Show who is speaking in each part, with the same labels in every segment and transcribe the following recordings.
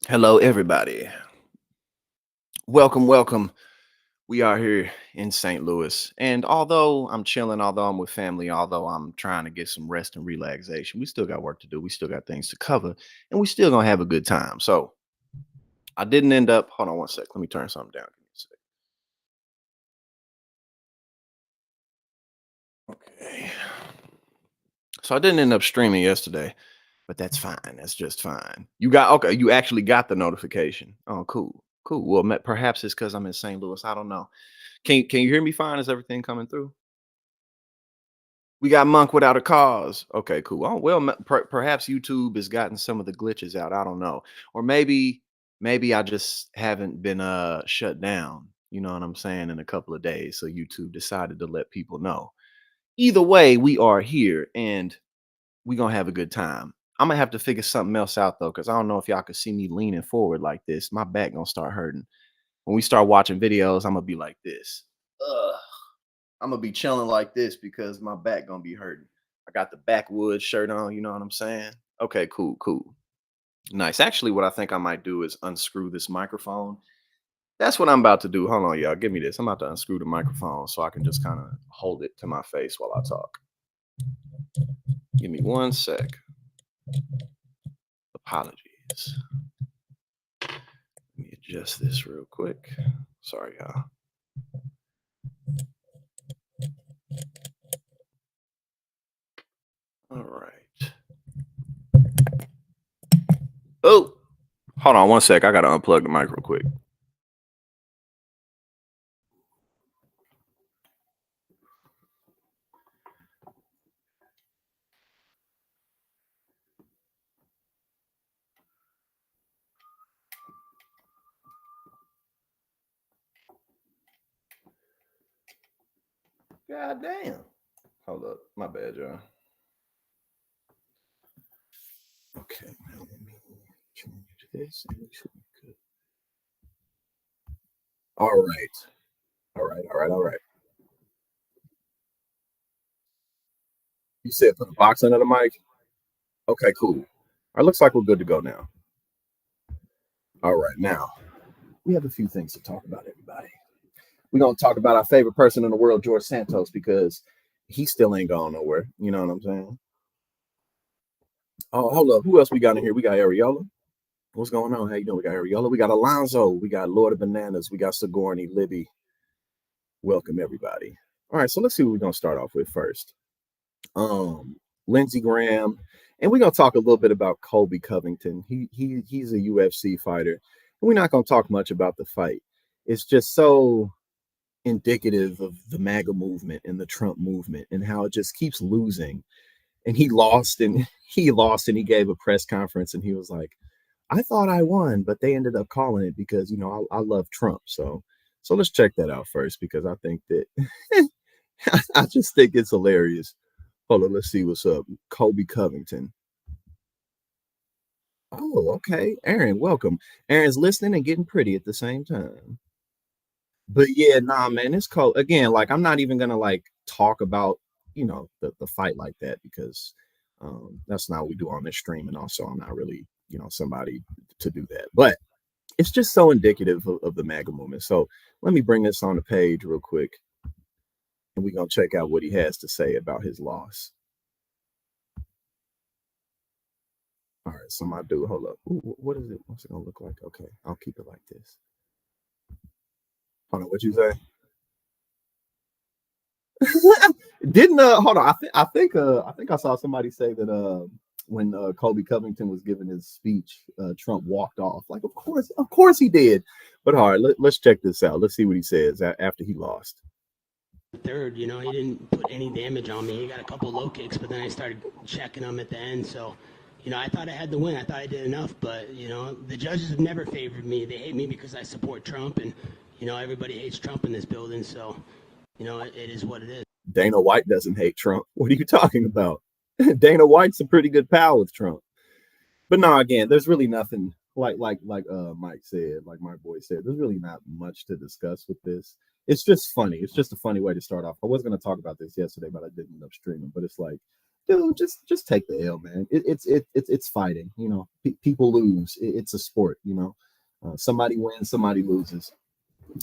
Speaker 1: Hello, everybody. Welcome, welcome. We are here in St. Louis. And although I'm chilling, although I'm with family, although I'm trying to get some rest and relaxation, we still got work to do. We still got things to cover, and we still gonna have a good time. So I didn't end up, hold on one sec. Let me turn something down. Give me a sec. Okay. So I didn't end up streaming yesterday, but that's fine. That's just fine. You got okay, you actually got the notification. Oh, cool. Cool. Well, perhaps it's because I'm in St. Louis. I don't know. Can you hear me fine? Is everything coming through? We got Monk without a cause. Okay, cool. Oh well, perhaps YouTube has gotten some of the glitches out. I don't know, or maybe I just haven't been shut down. You know what I'm saying? In a couple of days, so YouTube decided to let people know. Either way, we are here and we gonna have a good time. I'm gonna have to figure something else out though, because I don't know if y'all could see me leaning forward like this. My back gonna start hurting when we start watching videos. I'm gonna be like this. Ugh. I'm gonna be chilling like this because my back gonna be hurting. I got the backwoods shirt on, you know what I'm saying? Okay, cool, cool. Nice. Actually, what I think I might do is unscrew this microphone. That's what I'm about to do. Hold on, y'all. Give me this. I'm about to unscrew the microphone so I can just kind of hold it to my face while I talk. Give me one sec. Apologies. Let me adjust this real quick. Sorry, y'all. All right. Oh, hold on one sec. I gotta unplug the mic real quick. God damn. Hold up. My bad, y'all. Okay, now let me change this. And it should be good. All right. All right. All right. All right. You said put a box under the mic? Okay, cool. All right, looks like we're good to go now. All right, now we have a few things to talk about, everybody. We're going to talk about our favorite person in the world, George Santos, because he still ain't going nowhere. You know what I'm saying? Oh, hold up. Who else we got in here? We got Ariola. What's going on? How you doing? We got Ariola. We got Alonzo. We got Lord of Bananas. We got Sigourney, Libby. Welcome, everybody. All right, so let's see what we're going to start off with first. Lindsey Graham, and we're gonna talk a little bit about Colby Covington. He's a UFC fighter, and we're not gonna talk much about the fight. It's just so indicative of the MAGA movement and the Trump movement and how it just keeps losing. And he lost, and he lost, and he gave a press conference, and he was like, "I thought I won, but they ended up calling it because I love Trump." So let's check that out first because I think that I just think it's hilarious. Hold on, let's see what's up. Kobe Covington. Oh, okay. Aaron, welcome. Aaron's listening and getting pretty at the same time. But yeah, nah, man, it's cold. Again, like I'm not even gonna like talk about, the fight like that because that's not what we do on this stream. And also I'm not really, somebody to do that. But it's just so indicative of the MAGA movement. So let me bring this on the page real quick and we're gonna check out what he has to say about his loss. All right, so my dude, hold up. Ooh, what is it? What's it gonna look like? Okay, I'll keep it like this. Hold on, what you say? Didn't hold on? I think I saw somebody say that when Kobe Covington was giving his speech, Trump walked off. Like, of course he did. But all right, let's check this out. Let's see what he says after he lost.
Speaker 2: Third, he didn't put any damage on me. He got a couple low kicks, but then I started checking him at the end. So, I thought I had the win. I thought I did enough, but the judges have never favored me. They hate me because I support Trump, and everybody hates Trump in this building. So, it is what it is.
Speaker 1: Dana White doesn't hate Trump. What are you talking about? Dana White's a pretty good pal with Trump. But no, again, there's really nothing like Mike said, like my boy said, there's really not much to discuss with this. It's just funny. It's just a funny way to start off. I was going to talk about this yesterday, but I didn't end up streaming. But it's like
Speaker 3: dude, just take the L, man. It's fighting. You know, people lose. It's a sport. You know, somebody wins, somebody loses.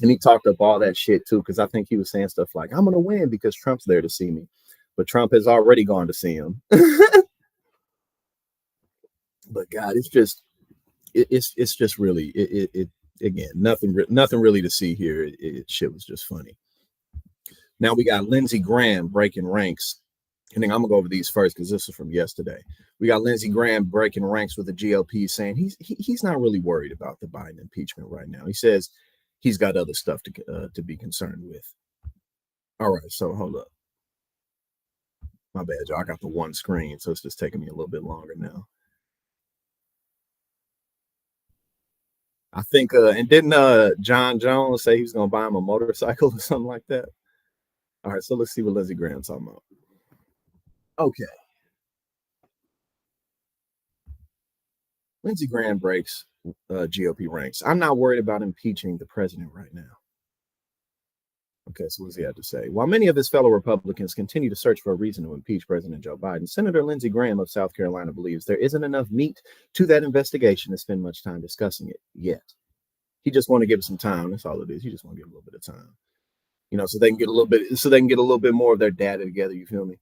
Speaker 3: And he talked up all that shit too, because I think he was saying stuff like, "I'm gonna win because Trump's there to see me," but Trump has already gone to see him. But God, it's just really it again, nothing really to see here. Shit was just funny. Now we got Lindsey Graham breaking ranks. And then I'm gonna go over these first because this is from yesterday. We got Lindsey Graham breaking ranks with the GOP, saying he's not really worried about the Biden impeachment right now. He says he's got other stuff to be concerned with. All right, so hold up. My bad, y'all. I got the one screen, so it's just taking me a little bit longer now. I think, and didn't John Jones say he was gonna buy him a motorcycle or something like that? All right, so let's see what Lindsey Graham's talking about. Okay. Lindsey Graham breaks GOP ranks. I'm not worried about impeaching the president right now. Okay, so what does he have to say? While many of his fellow Republicans continue to search for a reason to impeach President Joe Biden, Senator Lindsey Graham of South Carolina believes there isn't enough meat to that investigation to spend much time discussing it yet. He just want to give it some time. That's all it is. He just want to give a little bit of time, you know, so they can get a little bit more of their data together. You feel me?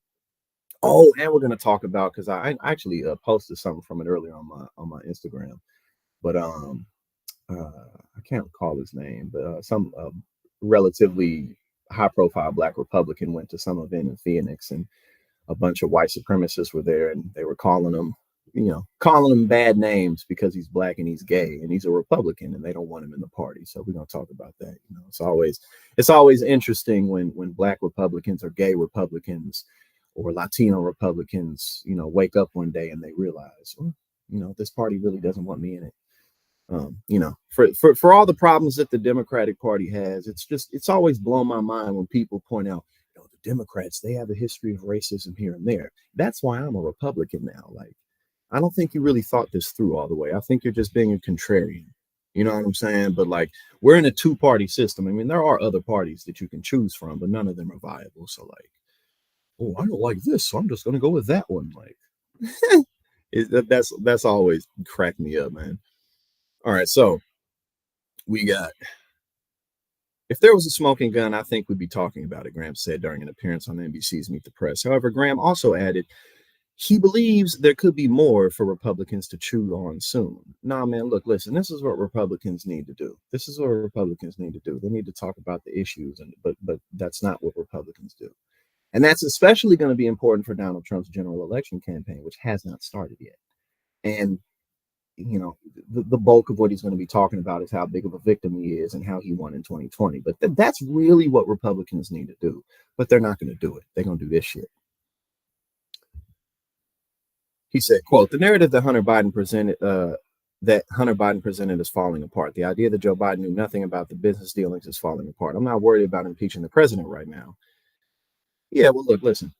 Speaker 3: Oh, and we're going to talk about, because I actually posted something from it earlier on my Instagram, but I can't recall his name, but some relatively high-profile Black Republican went to some event in Phoenix, and a bunch of white supremacists were there, and they were calling him bad names because he's Black and he's gay and he's a Republican, and they don't want him in the party. So we're going to talk about that. You know, it's always interesting when Black Republicans or gay Republicans or Latino Republicans, you know, wake up one day and they realize, oh, you know, this party really doesn't want me in it. You know, for all the problems that the Democratic Party has, it's always blown my mind when people point out, you know, the Democrats, they have a history of racism here and there. That's why I'm a Republican now. Like, I don't think you really thought this through all the way. I think you're just being a contrarian. You know what I'm saying? But like, we're in a two-party system. I mean, there are other parties that you can choose from, but none of them are viable. So like, oh, I don't like this, so I'm just gonna go with that one. Like, that's always cracked me up, man. All right, so we got, if there was a smoking gun, I think we'd be talking about it, Graham said during an appearance on NBC's Meet the Press. However, Graham also added he believes there could be more for Republicans to chew on soon. Nah, man, look, listen, this is what Republicans need to do. This is what Republicans need to do. They need to talk about the issues, but that's not what Republicans do. And that's especially going to be important for Donald Trump's general election campaign, which has not started yet. And, you know, the bulk of what he's going to be talking about is how big of a victim he is and how he won in 2020. But that's really what Republicans need to do. But they're not going to do it. They're going to do this shit. He said, quote, the narrative that Hunter Biden presented is falling apart. The idea that Joe Biden knew nothing about the business dealings is falling apart. I'm not worried about impeaching the president right now. Yeah, well, look, listen,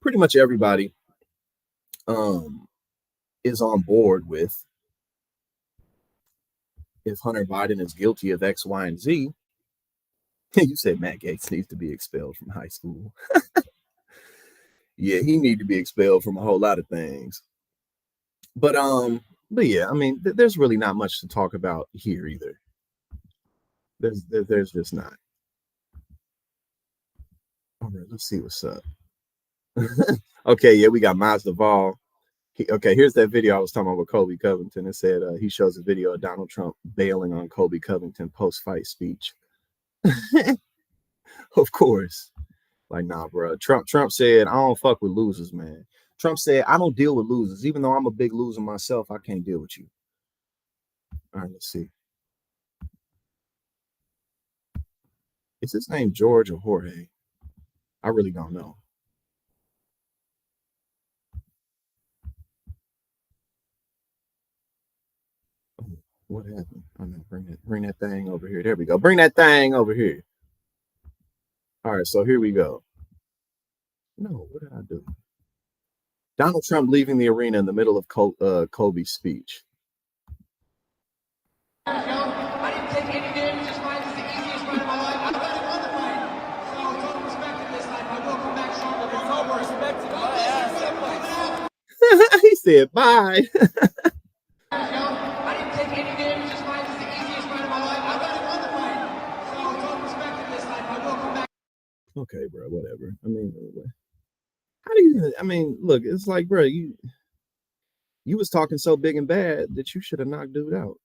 Speaker 3: pretty much everybody is on board with, if Hunter Biden is guilty of X, Y, and Z. You said Matt Gaetz needs to be expelled from high school. Yeah, he needs to be expelled from a whole lot of things. But yeah, I mean, there's really not much to talk about here either. There's just not. All right, let's see what's up. Okay, yeah, we got Mazda Vol. Okay, here's that video I was talking about with Colby Covington. It said he shows a video of Donald Trump bailing on Colby Covington post-fight speech. Of course. Like, nah, bro. Trump said, I don't fuck with losers, man. Trump said, I don't deal with losers. Even though I'm a big loser myself, I can't deal with you. All right, let's see. Is his name George or Jorge? I really don't know. Oh, what happened? I'm gonna bring that thing over here. There we go. Bring that thing over here. All right, so here we go. No, what did I do? Donald Trump leaving the arena in the middle of Colby's speech.
Speaker 4: I didn't take any damage. This fight is the easiest fight of my life. I've already won the fight. So total respect in this life. I will come back stronger. There's no respect in my ass.
Speaker 3: said bye.
Speaker 4: I didn't take any damage. This fight is the easiest fight of my life. I've already won the fight. So don't respect in this life. I will come back.
Speaker 3: Okay, bro, whatever. I mean, how do you? I mean, look, it's like, bro, you was talking so big and bad that you should have knocked dude out.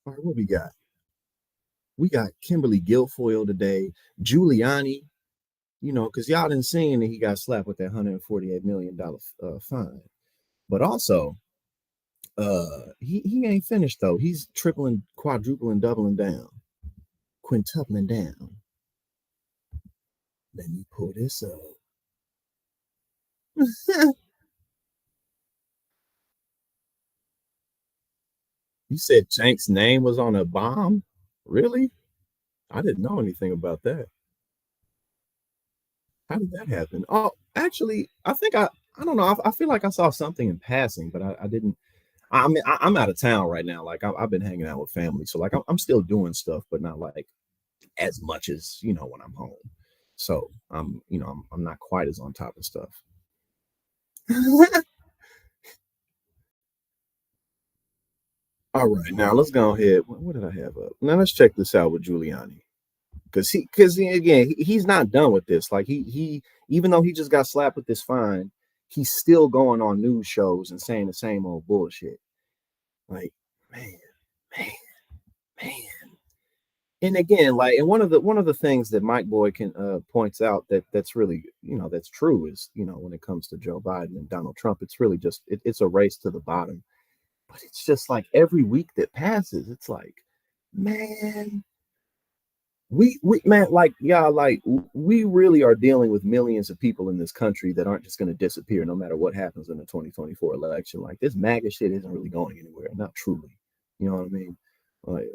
Speaker 3: All right, what we got? We got Kimberly Guilfoyle today, Giuliani. You know, because y'all didn't see that he got slapped with that $148 million fine. But also, he ain't finished though. He's tripling, quadrupling, doubling down, quintupling down. Let me pull this up. You said Jank's name was on a bomb? Really? I didn't know anything about that. How did that happen? Oh, actually, I think I don't know. I feel like I saw something in passing, but I didn't. I mean, I'm out of town right now. Like I've been hanging out with family, so like I'm still doing stuff, but not like as much as when I'm home. So I'm not quite as on top of stuff. All right, now let's go ahead. What did I have up? Now let's check this out with Giuliani, because again he's not done with this. Like he even though he just got slapped with this fine, he's still going on news shows and saying the same old bullshit. Like man. And again, like, and one of the things that Mike Boykin points out that's really that's true is when it comes to Joe Biden and Donald Trump, it's really just it's a race to the bottom. But it's just like every week that passes, it's like, man, we really are dealing with millions of people in this country that aren't just going to disappear no matter what happens in the 2024 election. Like this MAGA shit isn't really going anywhere, not truly. You know what I mean? Like,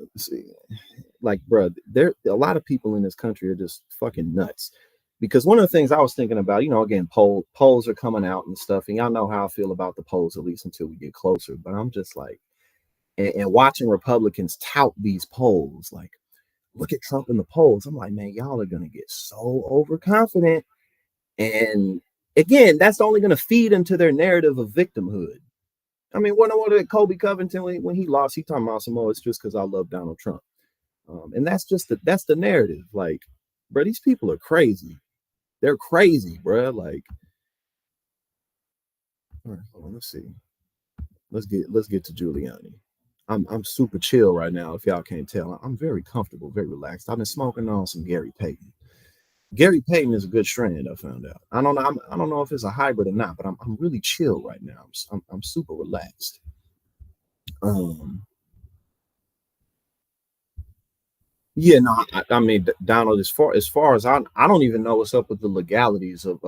Speaker 3: like, bro, there a lot of people in this country are just fucking nuts. Because one of the things I was thinking about, again, polls are coming out and stuff, and y'all know how I feel about the polls, at least until we get closer. But I'm just like, and watching Republicans tout these polls, like, look at Trump in the polls. I'm like, man, y'all are gonna get so overconfident, and again, that's only gonna feed into their narrative of victimhood. I mean, what did Kobe Covington when he lost? He talking about some, it's just because I love Donald Trump, and that's the narrative. Like, bro, these people are crazy. They're crazy, bro. Like, all right, hold on, let's see. Let's get to Giuliani. I'm super chill right now. If y'all can't tell, I'm very comfortable, very relaxed. I've been smoking on some Gary Payton. Gary Payton is a good strand. I found out. I don't know if it's a hybrid or not, but I'm really chill right now. I'm super relaxed. Yeah, no, I mean, Donald, as far as I don't even know what's up with the legalities of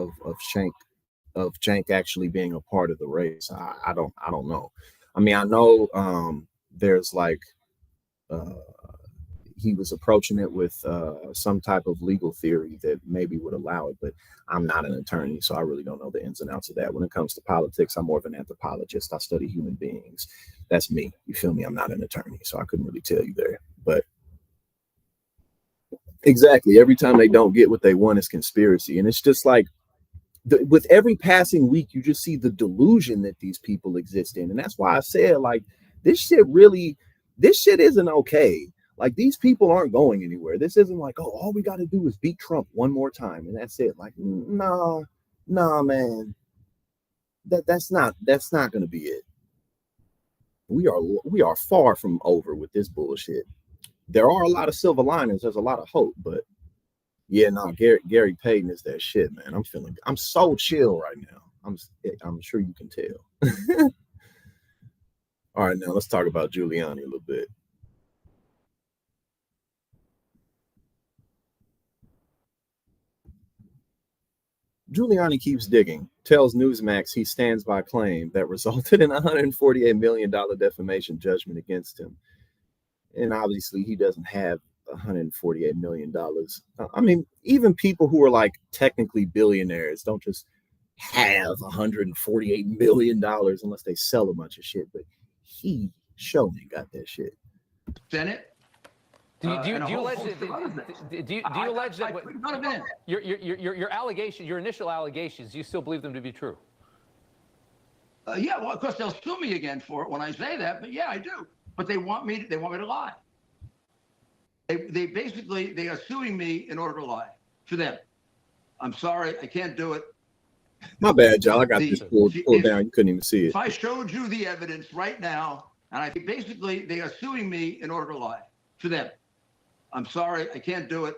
Speaker 3: Cenk actually being a part of the race. I don't know. I mean, I know there's like he was approaching it with some type of legal theory that maybe would allow it, but I'm not an attorney, so I really don't know the ins and outs of that. When it comes to politics, I'm more of an anthropologist. I study human beings. That's me. You feel me? I'm not an attorney, so I couldn't really tell you there, but. Exactly. Every time they don't get what they want, is conspiracy. And it's just like with every passing week, you just see the delusion that these people exist in. And that's why I said, like, this shit isn't okay. Like, these people aren't going anywhere. This isn't like, oh, all we got to do is beat Trump one more time. And that's it. Like, nah, man. That's not going to be it. We are far from over with this bullshit. There are a lot of silver linings. There's a lot of hope, but yeah, no, Gary Payton is that shit, man. I'm so chill right now. I'm sure you can tell. All right, now let's talk about Giuliani a little bit. Giuliani keeps digging, tells Newsmax he stands by claim that resulted in a $148 million defamation judgment against him. And obviously he doesn't have $148 million. I mean, even people who are like technically billionaires don't just have $148 million unless they sell a bunch of shit. But he surely got that shit.
Speaker 5: Senate.
Speaker 6: Do you allege that your allegations, your initial allegations, do you still believe them to be true?
Speaker 5: Yeah, well, of course they'll sue me again for it when I say that, but yeah, I do. But they want me to lie. They basically, they are suing me in order to lie for them. I'm sorry, I can't do it.
Speaker 3: My bad, y'all. I got this pulled down. You couldn't even see it.
Speaker 5: If I showed you the evidence right now, and I think basically they are suing me in order to lie for them. I'm sorry, I can't do it.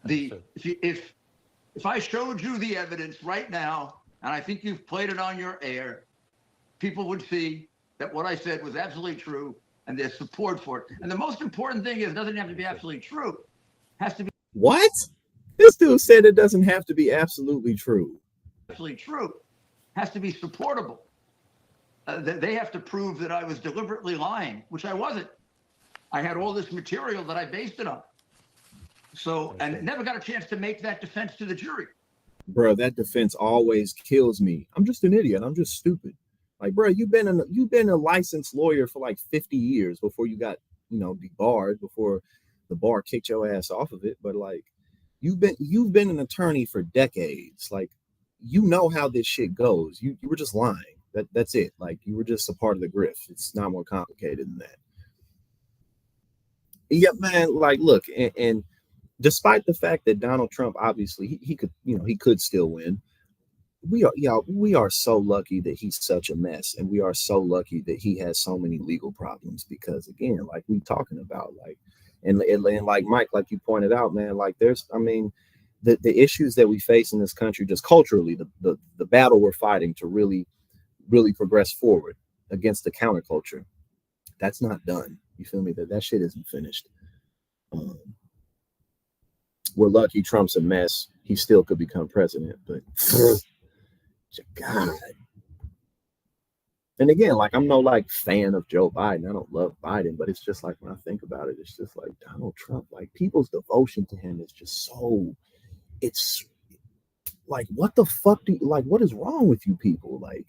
Speaker 5: If I showed you the evidence right now, and I think you've played it on your air, people would see that what I said was absolutely true, and there's support for it. And the most important thing is, it doesn't have to be absolutely true. It has to be
Speaker 3: What? This dude said it doesn't have to be absolutely true.
Speaker 5: absolutely true. It has to be supportable. They have to prove that I was deliberately lying, which I wasn't. I had all this material that I based it on. So, and never got a chance to make that defense to the jury.
Speaker 3: Bro, that defense always kills me. I'm just an idiot. I'm just stupid. Like, bro, you've been a licensed lawyer for like 50 years before you got, debarred, before the bar kicked your ass off of it. But like, you've been an attorney for decades. Like, you know how this shit goes. You were just lying. That's it. Like, you were just a part of the grift. It's not more complicated than that. Yeah, man. Like, look, and despite the fact that Donald Trump, obviously he could still win. We are so lucky that he's such a mess, and we are so lucky that he has so many legal problems, because again, like we talking about, like, and like Mike, like you pointed out, man, like the issues that we face in this country, just culturally, the battle we're fighting to really progress forward against the counterculture, that's not done. You feel me? That shit isn't finished. We're lucky Trump's a mess. He still could become president, but God. And again, like, I'm no like fan of Joe Biden. I don't love Biden, but it's just like, when I think about it, it's just like Donald Trump, like, people's devotion to him is just so, it's like, what the fuck what is wrong with you people? Like,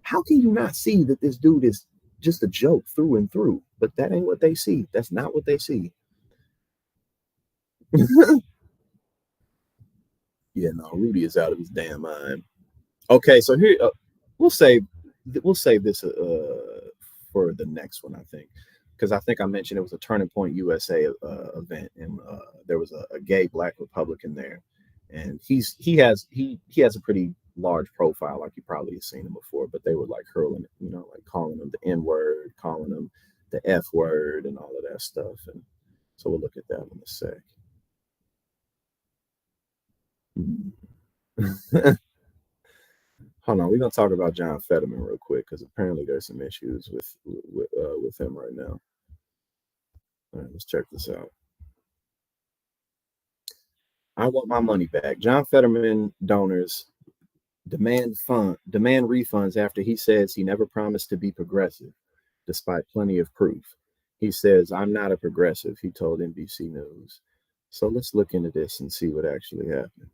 Speaker 3: how can you not see that this dude is just a joke through and through? But that ain't what they see. That's not what they see. Yeah, no, Rudy is out of his damn mind. Okay, so here we'll save this for the next one, I think, because I think I mentioned it was a Turning Point USA event, and there was a gay Black Republican there, and he has a pretty large profile, like you probably have seen him before, but they were like hurling, like calling him the N-word, calling him the F-word, and all of that stuff, and so we'll look at that in a sec. Hold on, we're gonna talk about John Fetterman real quick, because apparently there's some issues with him right now. All right, let's check this out. I want my money back. John Fetterman donors demand refunds after he says he never promised to be progressive, despite plenty of proof. He says, "I'm not a progressive," he told NBC News. So let's look into this and see what actually happened.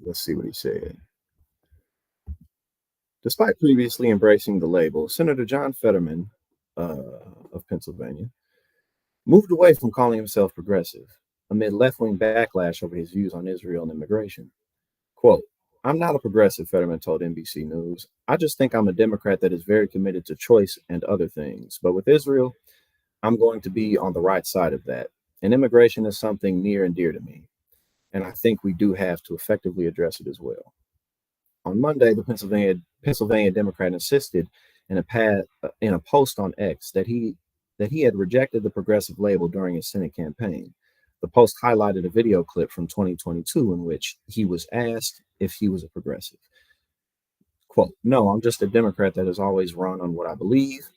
Speaker 3: Let's see what he said. Despite previously embracing the label, Senator John Fetterman of Pennsylvania moved away from calling himself progressive amid left-wing backlash over his views on Israel and immigration. Quote, "I'm not a progressive," Fetterman told NBC News. "I just think I'm a Democrat that is very committed to choice and other things. But with Israel, I'm going to be on the right side of that. And immigration is something near and dear to me. And I think we do have to effectively address it as well." On Monday, the Pennsylvania Democrat insisted in a post on X that he had rejected the progressive label during his Senate campaign. The post highlighted a video clip from 2022 in which he was asked if he was a progressive. Quote, "No, I'm just a Democrat that has always run on what I believe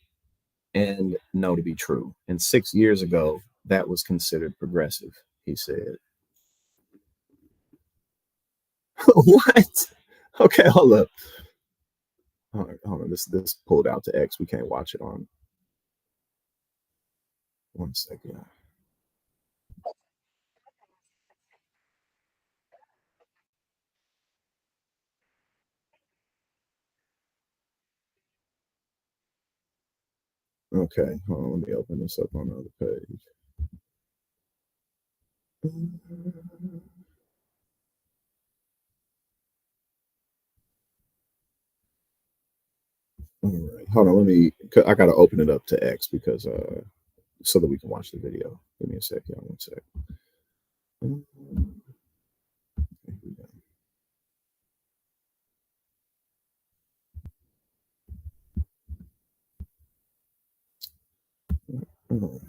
Speaker 3: and know to be true. And 6 years ago, that was considered progressive," he said. What? Okay, hold up. Hold on. This pulled out to X. We can't watch it on. 1 second. Okay, hold on, let me open this up on the other page. hold on, I gotta open it up to X because so that we can watch the video. Give me a sec, y'all. 1 sec. Here we go. All right.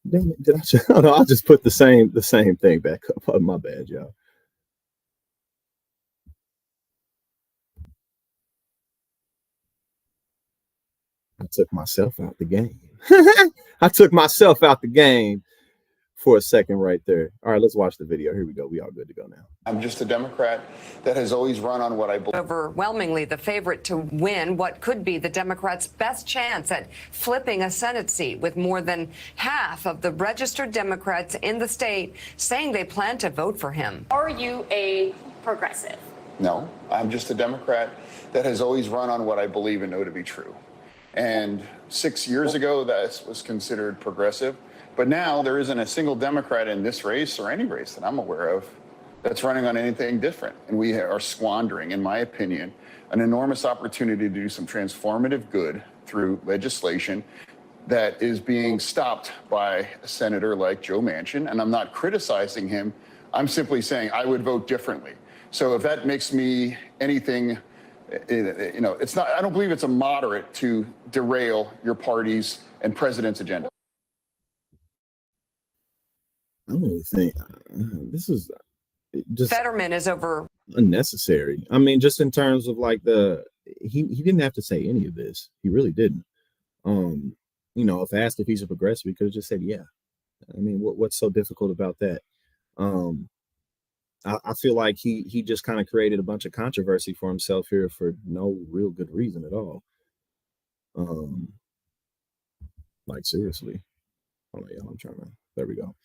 Speaker 3: Damn it, did I just, oh, no, I just put the same thing back up. Oh, my bad, y'all. I took myself out the game. I took myself out the game for a second right there. All right, let's watch the video. Here we go. We all good to go now.
Speaker 7: I'm just a Democrat that has always run on what I believe.
Speaker 8: Overwhelmingly the favorite to win what could be the Democrats' best chance at flipping a Senate seat, with more than half of the registered Democrats in the state saying they plan to vote for him.
Speaker 9: Are you a progressive?
Speaker 7: No, I'm just a Democrat that has always run on what I believe and know to be true. And 6 years ago, that was considered progressive. But now there isn't a single Democrat in this race or any race that I'm aware of that's running on anything different. And we are squandering, in my opinion, an enormous opportunity to do some transformative good through legislation that is being stopped by a senator like Joe Manchin. And I'm not criticizing him. I'm simply saying I would vote differently. So if that makes me anything, you know, it's not, I don't believe it's a moderate to derail your party's and president's agenda.
Speaker 3: I don't really think this is just
Speaker 8: Fetterman is over
Speaker 3: unnecessary. I mean, just in terms of like he didn't have to say any of this. He really didn't. You know, if asked if he's a progressive, he could have just said, yeah. I mean, what's so difficult about that? I feel like he just kind of created a bunch of controversy for himself here for no real good reason at all. Like seriously. Oh yeah, I'm trying to, there we go.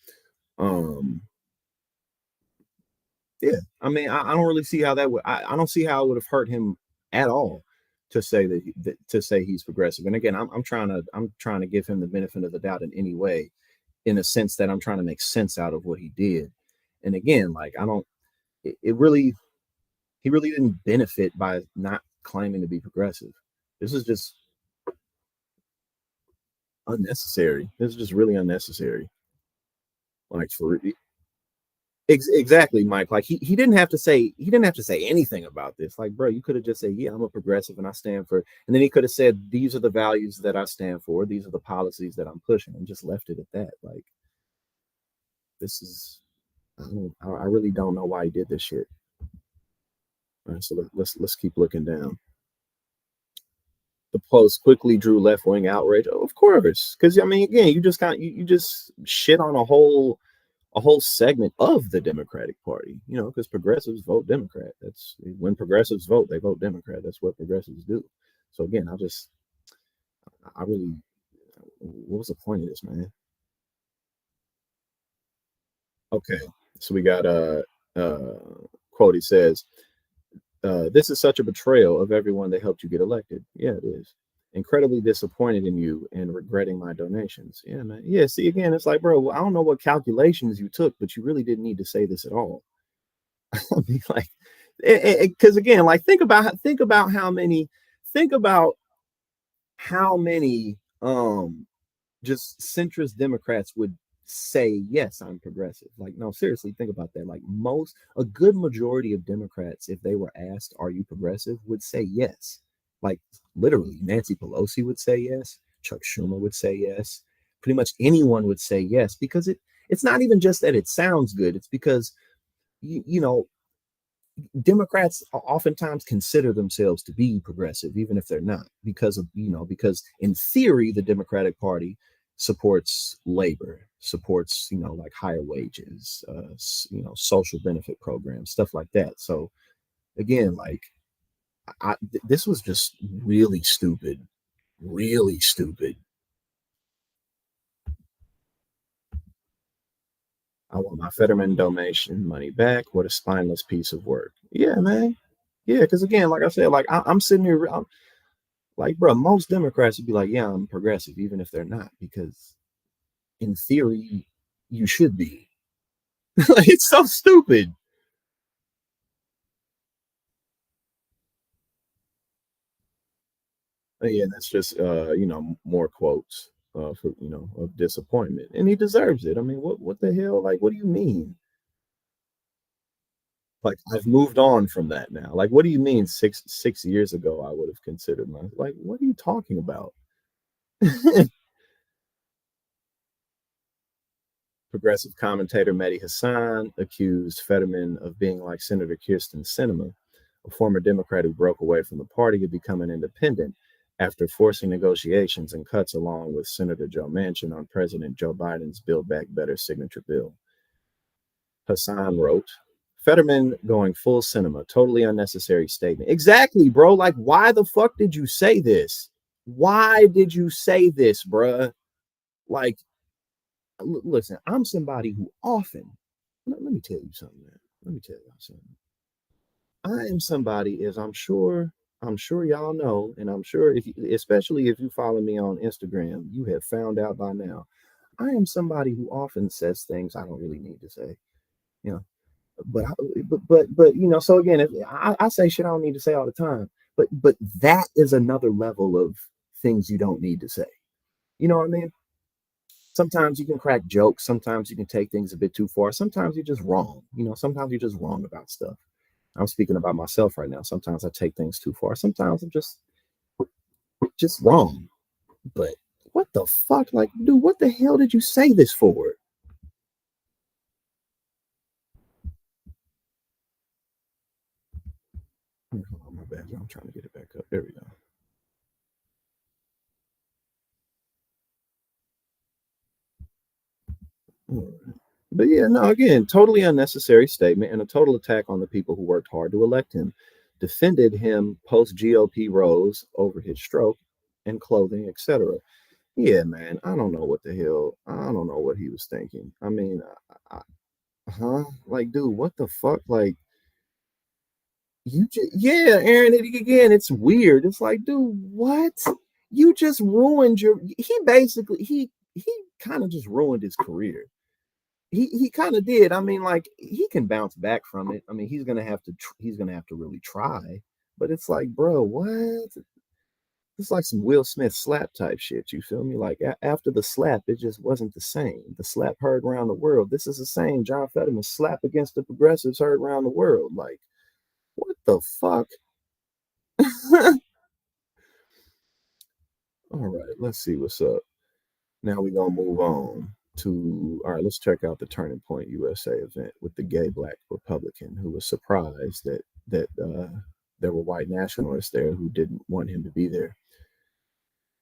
Speaker 3: Yeah, I mean, I don't really see how that would, I don't see how it would have hurt him at all to say to say he's progressive. And again, I'm trying to give him the benefit of the doubt in any way, in a sense that I'm trying to make sense out of what he did. And again, like he really didn't benefit by not claiming to be progressive. This is just unnecessary. This is just really unnecessary. Like for exactly, Mike. Like he didn't have to say anything about this. Like, bro, you could have just said, yeah, I'm a progressive and I stand for, and then he could have said, these are the values that I stand for, these are the policies that I'm pushing, and just left it at that. Like, this is, I really don't know why he did this shit. All right, so let's keep looking down. The post quickly drew left-wing outrage. Oh, of course, because I mean, again, you just you just shit on a whole segment of the Democratic Party, you know, because progressives vote Democrat. That's when progressives vote, they vote Democrat. That's what progressives do. So again, I really, what was the point of this, man? Okay, so we got quote. He says, this is such a betrayal of everyone that helped you get elected. Yeah, it is. Incredibly disappointed in you and regretting my donations. Yeah, man. Yeah, see, again, it's like, bro, I don't know what calculations you took, but you really didn't need to say this at all. I mean, like, because again, like, think about how many just centrist Democrats would say, yes, I'm progressive. Like, no, seriously, think about that. Like, a good majority of Democrats, if they were asked, are you progressive, would say yes. Like, literally, Nancy Pelosi would say yes. Chuck Schumer would say yes. Pretty much anyone would say yes, because it's not even just that it sounds good. It's because, you know, Democrats oftentimes consider themselves to be progressive, even if they're not, because in theory, the Democratic Party supports labor, supports, you know, like higher wages, you know, social benefit programs, stuff like that. So again, like, this was just really stupid. I want my Fetterman donation money back. What a spineless piece of work. Yeah, man. Yeah, because again, like I said, like I'm sitting here, like, bro, most Democrats would be like, yeah, I'm progressive, even if they're not, because in theory, you should be. Like, it's so stupid. Yeah, that's just more quotes for of disappointment, and he deserves it. I mean, what the hell? Like, what do you mean? Like, I've moved on from that now. Like, what do you mean? Six years ago, I would have considered my like. What are you talking about? Progressive commentator Mehdi Hassan accused Fetterman of being like Senator Kirsten Sinema, a former Democrat who broke away from the party to become an independent after forcing negotiations and cuts along with Senator Joe Manchin on President Joe Biden's Build Back Better signature bill. Hassan wrote, Fetterman going full cinema, totally unnecessary statement. Exactly, bro. Like, why the fuck did you say this? Why did you say this, bruh? Like, listen, I'm somebody who often, let me tell you something, man. Let me tell you something. I am somebody, as I'm sure y'all know, and I'm sure especially if you follow me on Instagram, you have found out by now. I am somebody who often says things I don't really need to say, you know. But so again, if I say shit I don't need to say all the time, but that is another level of things you don't need to say. You know what I mean? Sometimes you can crack jokes, sometimes you can take things a bit too far, sometimes you're just wrong. Sometimes you're just wrong about stuff. I'm speaking about myself right now. Sometimes I take things too far, sometimes I'm just wrong. But what the fuck? Like, dude, what the hell did you say this for? Hold on, my bad. I'm trying to get it back up. There we go. All right. But yeah, no, again, totally unnecessary statement and a total attack on the people who worked hard to elect him. Defended him post GOP rose over his stroke and clothing, etc. Yeah, man, I don't know what the hell. I don't know what he was thinking. I mean, like, dude, what the fuck? Like, yeah, Aaron, again, it's weird. It's like, dude, what? You just ruined he kind of just ruined his career. He kind of did. I mean, like, he can bounce back from it. I mean, he's gonna have to really try. But it's like, bro, what? It's like some Will Smith slap type shit. You feel me? Like, after the slap, it just wasn't the same. The slap heard around the world. This is the same John Fetterman slap against the progressives heard around the world. Like, what the fuck? All right, let's see what's up. Now we're gonna move on to let's check out the Turning Point USA event with the gay black Republican who was surprised that there were white nationalists there who didn't want him to be there.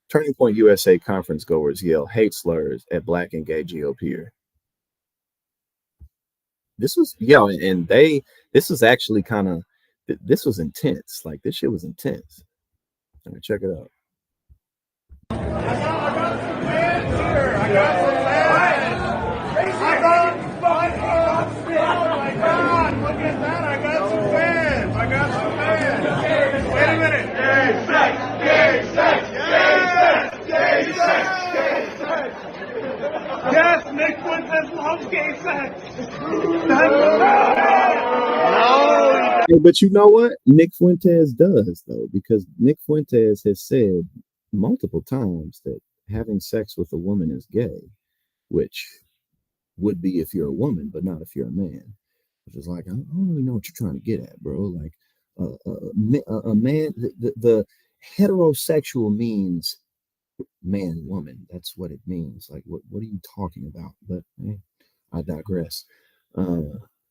Speaker 3: Turning Point USA conference goers yell hate slurs at black and gay GOPer. This was and this was actually kind of this was intense. Like, this shit was intense. All right, check it out.
Speaker 4: Yes, Nick Fuentes loves gay sex.
Speaker 3: But you know what? Nick Fuentes does, though, because Nick Fuentes has said multiple times that having sex with a woman is gay, which would be if you're a woman, but not if you're a man. Which is like, I don't really know what you're trying to get at, bro. Like, a man, the heterosexual means man, woman. That's what it means. Like, what are you talking about? But I digress.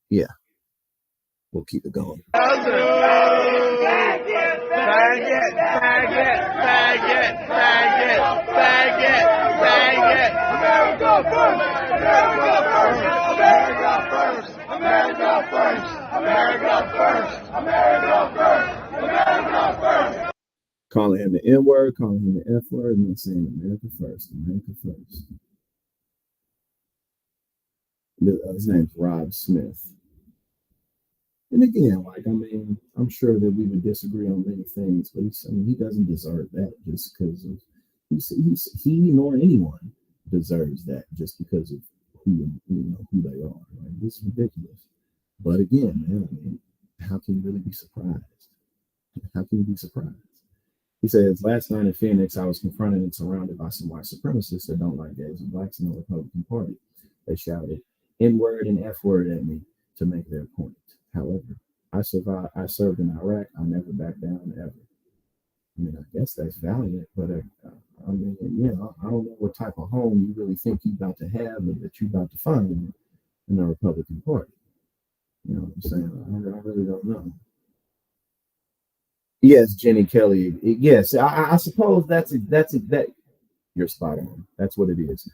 Speaker 3: Yeah, we'll keep it going. Calling him the N-word, calling him the F-word, and then saying America first, America first. His name's Rob Smith. And again, like, I mean, I'm sure that we would disagree on many things, but he doesn't deserve that just because of he nor anyone deserves that just because of who they are. Right? This is ridiculous. But again, man, I mean, how can you really be surprised? How can you be surprised? He says, last night in Phoenix, I was confronted and surrounded by some white supremacists that don't like gays and blacks in the Republican Party. They shouted N-word and F-word at me to make their point. However, I served in Iraq. I never backed down ever. I mean, I guess that's valiant, but I mean, you know, I don't know what type of home you really think you about to have or that you about to find in the Republican Party. You know what I'm saying? I really don't know. Yes, Jenny Kelly. Yes, I suppose that's that. You're spot on. That's what it is.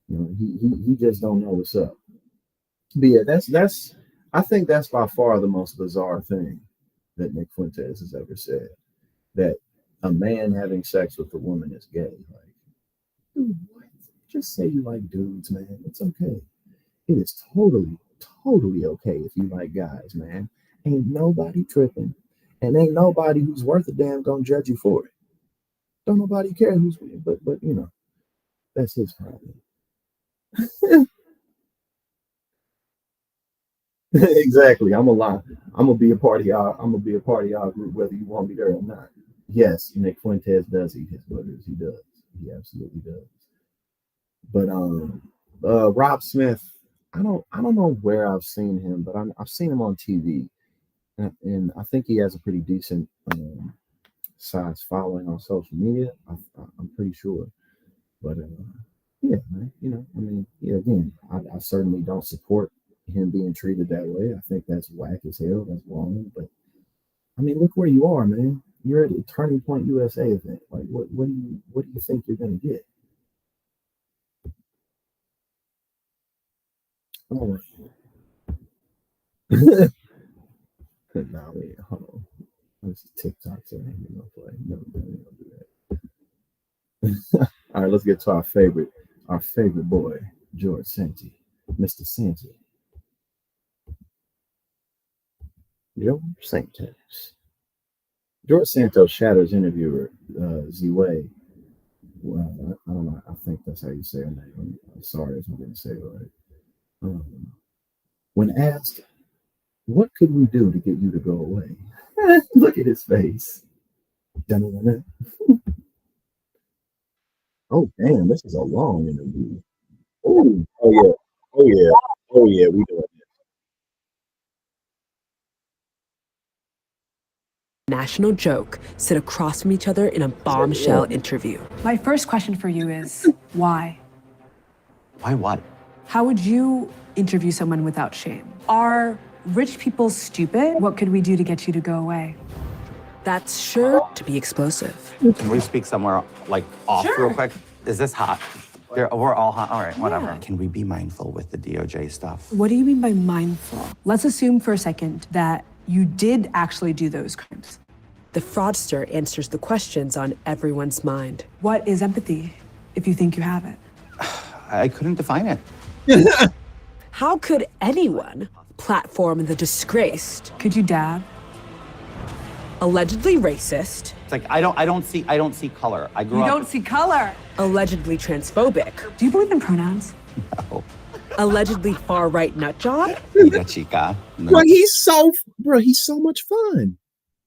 Speaker 3: You know, he just don't know what's up. But yeah, that's. I think that's by far the most bizarre thing that Nick Fuentes has ever said. That a man having sex with a woman is gay. Like, dude, what? Just say you like dudes, man. It's okay. It is totally okay if you like guys, man. Ain't nobody tripping. And ain't nobody who's worth a damn gonna judge you for it. Don't nobody care who's, but you know, that's his problem. Exactly. I'm gonna be a part of y'all. I'm gonna be a part of y'all group whether you want me there or not. Yes, Nick Fuentes does eat his boogers. He does. He absolutely does. But Rob Smith, I don't know where I've seen him, but I've seen him on TV. And I think he has a pretty decent size following on social media. I'm pretty sure, but yeah, man, you know, I mean, yeah, again, I certainly don't support him being treated that way. I think that's whack as hell. That's wrong. But I mean, look where you are, man. You're at a Turning Point USA event. Like, what do you think you're gonna get? Oh. Nah, wait, hold on. This is TikTok, so I ain't gonna play. No, we don't do that. All right, let's get to our favorite boy, George Santi, Mr. Santi. George Santos. George Santos shatters interviewer Z-Way. Well, I don't know. I think that's how you say her name. I'm sorry if I didn't say it right. When asked, what could we do to get you to go away? Look at his face. Dun-dun-dun-dun. Oh, damn, this is a long interview. Ooh, oh, yeah. Oh, yeah. Oh, yeah, we doing it.
Speaker 10: National Joke sit across from each other in a bombshell interview.
Speaker 11: My first question for you is, why?
Speaker 6: Why what?
Speaker 11: How would you interview someone without shame? Are rich people stupid? What could we do to get you to go away?
Speaker 10: That's sure to be explosive.
Speaker 6: Can we speak somewhere like off real quick? Is this hot? We're all hot. All right, whatever.
Speaker 11: Yeah.
Speaker 6: Can we be mindful with the DOJ stuff?
Speaker 11: What do you mean by mindful? Let's assume for a second that you did actually do those crimes.
Speaker 10: The fraudster answers the questions on everyone's mind.
Speaker 11: What is empathy, if you think you have it?
Speaker 6: I couldn't define it.
Speaker 10: How could anyone platform the disgraced,
Speaker 11: Could you dab?
Speaker 10: allegedly racist,
Speaker 6: It's like I don't see color. I grew
Speaker 11: You
Speaker 6: up.
Speaker 11: don't see color.
Speaker 10: allegedly transphobic,
Speaker 11: Do you believe in pronouns?
Speaker 6: No.
Speaker 10: allegedly far-right nutjob?
Speaker 6: Mira, chica. No.
Speaker 3: Bro, he's so much fun.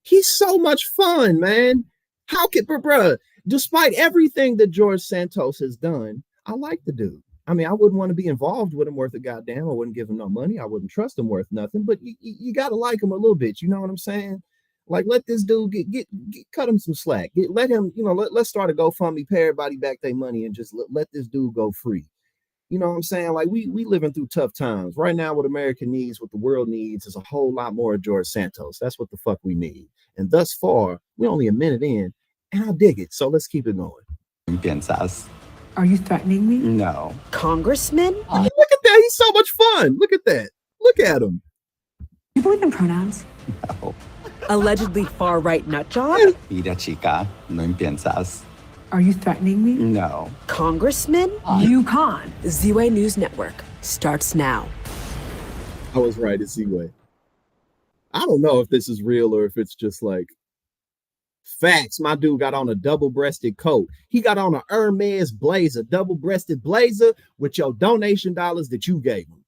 Speaker 3: He's so much fun, man. How could, bro, despite everything that George Santos has done, I like the dude. I mean, I wouldn't want to be involved with him worth a goddamn. I wouldn't give him no money. I wouldn't trust him worth nothing, but you got to like him a little bit. You know what I'm saying? Like, let this dude get cut him some slack. Let him, you know, let's start a GoFundMe, pay everybody back their money and just let this dude go free. You know what I'm saying? Like, we living through tough times. Right now, what America needs, what the world needs is a whole lot more of George Santos. That's what the fuck we need. And thus far, we're only a minute in, and I dig it. So let's keep it going.
Speaker 6: Piensas.
Speaker 11: Are you threatening me?
Speaker 6: No.
Speaker 10: Congressman?
Speaker 3: Look at that. He's so much fun. Look at that. Look at him.
Speaker 11: You believe in pronouns?
Speaker 6: No.
Speaker 10: Allegedly far-right nutjob?
Speaker 6: Mira, chica. No piensas.
Speaker 11: Are you threatening me?
Speaker 6: No.
Speaker 10: Congressman?
Speaker 11: You can't.
Speaker 10: Z-Way News Network starts now.
Speaker 3: I was right. It's Z-Way. I don't know if this is real or if it's just like facts. My dude got on a double-breasted coat. He got on a Hermes blazer, double-breasted blazer with your donation dollars that you gave him.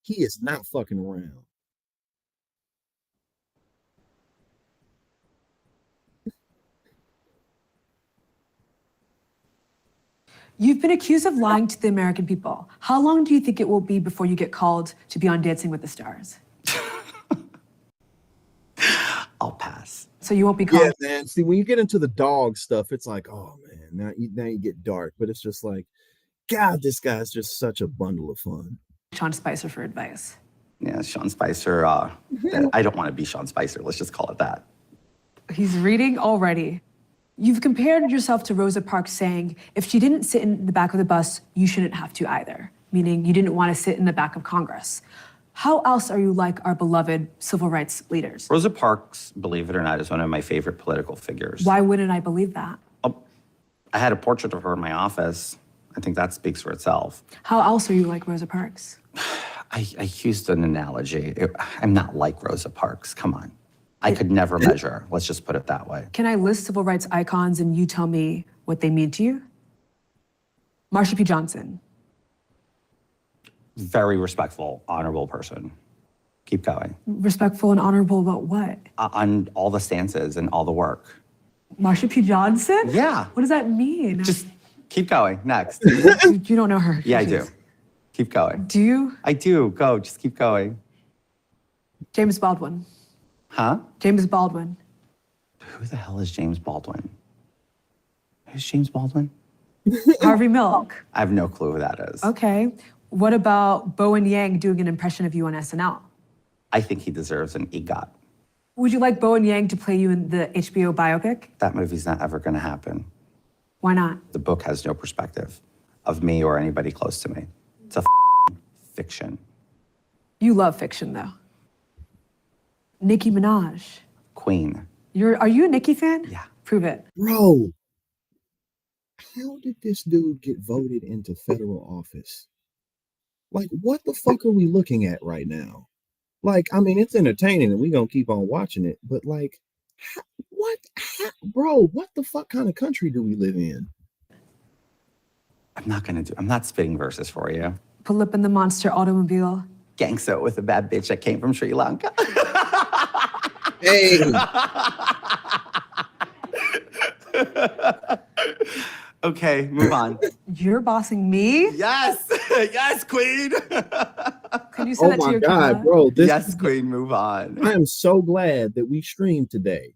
Speaker 3: He is not fucking around.
Speaker 11: You've been accused of lying to the American people. How long do you think it will be before you get called to be on Dancing with the Stars?
Speaker 6: I'll pass.
Speaker 11: So you won't be called.
Speaker 3: Yeah, man. See, when you get into the dog stuff, it's like, oh man, now you get dark. But it's just like, God, this guy's just such a bundle of fun.
Speaker 11: Sean Spicer for advice.
Speaker 6: Yeah, Sean Spicer. I don't want to be Sean Spicer. Let's just call it that.
Speaker 11: He's reading already. You've compared yourself to Rosa Parks, saying if she didn't sit in the back of the bus, you shouldn't have to either, meaning you didn't want to sit in the back of Congress. How else are you like our beloved civil rights leaders?
Speaker 6: Rosa Parks, believe it or not, is one of my favorite political figures.
Speaker 11: Why wouldn't I believe that?
Speaker 6: I had a portrait of her in my office. I think that speaks for itself.
Speaker 11: How else are you like Rosa Parks?
Speaker 6: I used an analogy. I'm not like Rosa Parks. Come on. I could never measure. Let's just put it that way.
Speaker 11: Can I list civil rights icons and you tell me what they mean to you? Marsha P. Johnson.
Speaker 6: Very respectful, honorable person. Keep going.
Speaker 11: Respectful and honorable about what?
Speaker 6: On all the stances and all the work.
Speaker 11: Marsha P. Johnson?
Speaker 6: Yeah.
Speaker 11: What does that mean?
Speaker 6: Just keep going. Next.
Speaker 11: You don't know her.
Speaker 6: Yeah, I do. Keep going.
Speaker 11: Do you?
Speaker 6: I do. Go. Just keep going.
Speaker 11: James Baldwin.
Speaker 6: Huh?
Speaker 11: James Baldwin.
Speaker 6: Who the hell is James Baldwin? Who's James Baldwin?
Speaker 11: Harvey Milk.
Speaker 6: I have no clue who that is.
Speaker 11: Okay. What about Bowen Yang doing an impression of you on SNL?
Speaker 6: I think he deserves an EGOT.
Speaker 11: Would you like Bowen Yang to play you in the HBO biopic?
Speaker 6: That movie's not ever going to happen.
Speaker 11: Why not?
Speaker 6: The book has no perspective of me or anybody close to me. It's a fiction.
Speaker 11: You love fiction, though. Nicki Minaj.
Speaker 6: Queen.
Speaker 11: Are you a Nicki fan?
Speaker 6: Yeah.
Speaker 11: Prove it.
Speaker 3: Bro, how did this dude get voted into federal office? Like, what the fuck are we looking at right now? Like, I mean, it's entertaining and we're going to keep on watching it, but like, bro, what the fuck kind of country do we live in?
Speaker 6: I'm not spitting verses for you.
Speaker 11: Pull up in the monster automobile.
Speaker 6: Gangsta with a bad bitch that came from Sri Lanka.
Speaker 3: Hey.
Speaker 6: Okay, move on.
Speaker 11: You're bossing me?
Speaker 6: Yes, yes, queen.
Speaker 11: Could you say that to your
Speaker 3: God,
Speaker 11: camera?
Speaker 3: bro.
Speaker 6: Yes, queen, move on.
Speaker 3: I am so glad that we streamed today.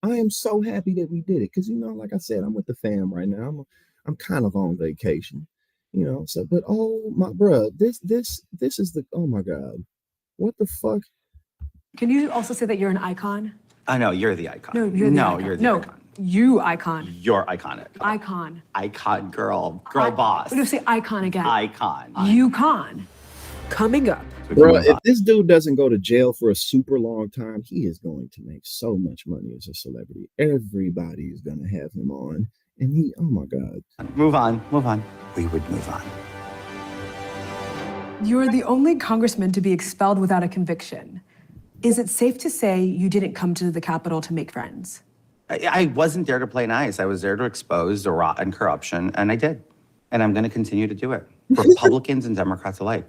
Speaker 3: I am so happy that we did it. Cause you know, like I said, I'm with the fam right now. I'm kind of on vacation, you know, so, but oh my bro, this is the, oh my God, what the fuck?
Speaker 11: Can you also say that you're an icon?
Speaker 6: I know, you're the icon.
Speaker 11: No, you're the icon.
Speaker 6: You're the icon.
Speaker 11: You icon.
Speaker 6: You're iconic.
Speaker 11: Icon.
Speaker 6: Icon girl boss.
Speaker 11: What if you say icon again?
Speaker 6: Icon.
Speaker 11: You con.
Speaker 10: Coming up,
Speaker 3: Bro, if this dude doesn't go to jail for a super long time, he is going to make so much money as a celebrity. Everybody is going to have him on. And oh my God.
Speaker 6: Move on. We would move on.
Speaker 11: You're the only congressman to be expelled without a conviction. Is it safe to say you didn't come to the Capitol to make friends?
Speaker 6: I wasn't there to play nice. I was there to expose the rot and corruption, and I did. And I'm going to continue to do it. Republicans and Democrats alike.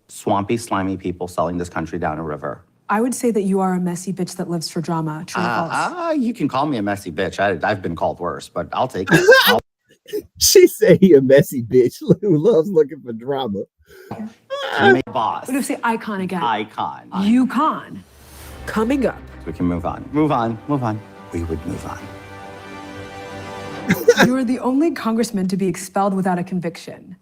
Speaker 6: Swampy, slimy people selling this country down a river.
Speaker 11: I would say that you are a messy bitch that lives for drama. True or false?
Speaker 6: You can call me a messy bitch. I've been called worse, but I'll take it.
Speaker 3: She say he a messy bitch who loves looking for drama.
Speaker 6: You made boss.
Speaker 11: What if you say icon again?
Speaker 6: Icon.
Speaker 11: You con.
Speaker 10: coming up.
Speaker 6: We can move on. Move on. We would move on.
Speaker 11: You're the only congressman to be expelled without a conviction.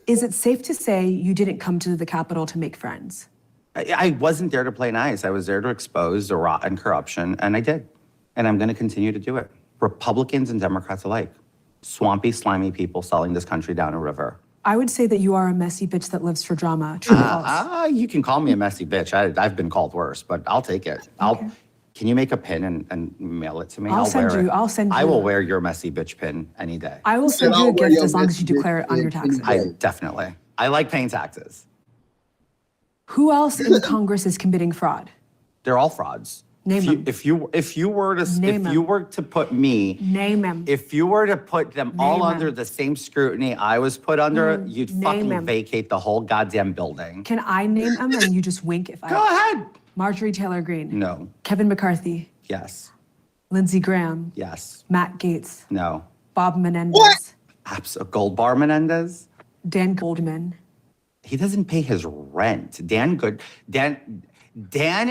Speaker 11: Is it safe to say you didn't come to the Capitol to make friends?
Speaker 6: I wasn't there to play nice. I was there to expose the rot and corruption, and I did. And I'm going to continue to do it. Republicans and Democrats alike. Swampy, slimy people selling this country down a river.
Speaker 11: I would say that you are a messy bitch that lives for drama. True or false?
Speaker 6: You can call me a messy bitch. I've been called worse, but I'll take it.
Speaker 11: Okay.
Speaker 6: Can you make a pin and mail it to me?
Speaker 11: I'll send
Speaker 6: wear
Speaker 11: you.
Speaker 6: it.
Speaker 11: I'll send you.
Speaker 6: I will wear your messy bitch pin any day.
Speaker 11: I will send you a gift as long as you declare it on your taxes.
Speaker 6: Definitely. I like paying taxes.
Speaker 11: Who else in Congress is committing fraud?
Speaker 6: They're all frauds.
Speaker 11: Name them.
Speaker 6: If you were to put me,
Speaker 11: Name them.
Speaker 6: if you were to put them all
Speaker 11: Name
Speaker 6: under
Speaker 11: 'em.
Speaker 6: the same scrutiny I was put under, you'd
Speaker 11: Name
Speaker 6: fucking
Speaker 11: 'em.
Speaker 6: vacate the whole goddamn building.
Speaker 11: Can I name them and you just wink if I...
Speaker 6: Go ahead.
Speaker 11: Marjorie Taylor Greene.
Speaker 6: No.
Speaker 11: Kevin McCarthy.
Speaker 6: Yes.
Speaker 11: Lindsey Graham.
Speaker 6: Yes.
Speaker 11: Matt Gaetz.
Speaker 6: No.
Speaker 11: Bob Menendez.
Speaker 6: Gold Bar Menendez?
Speaker 11: Dan Goldman.
Speaker 6: He doesn't pay his rent. Dan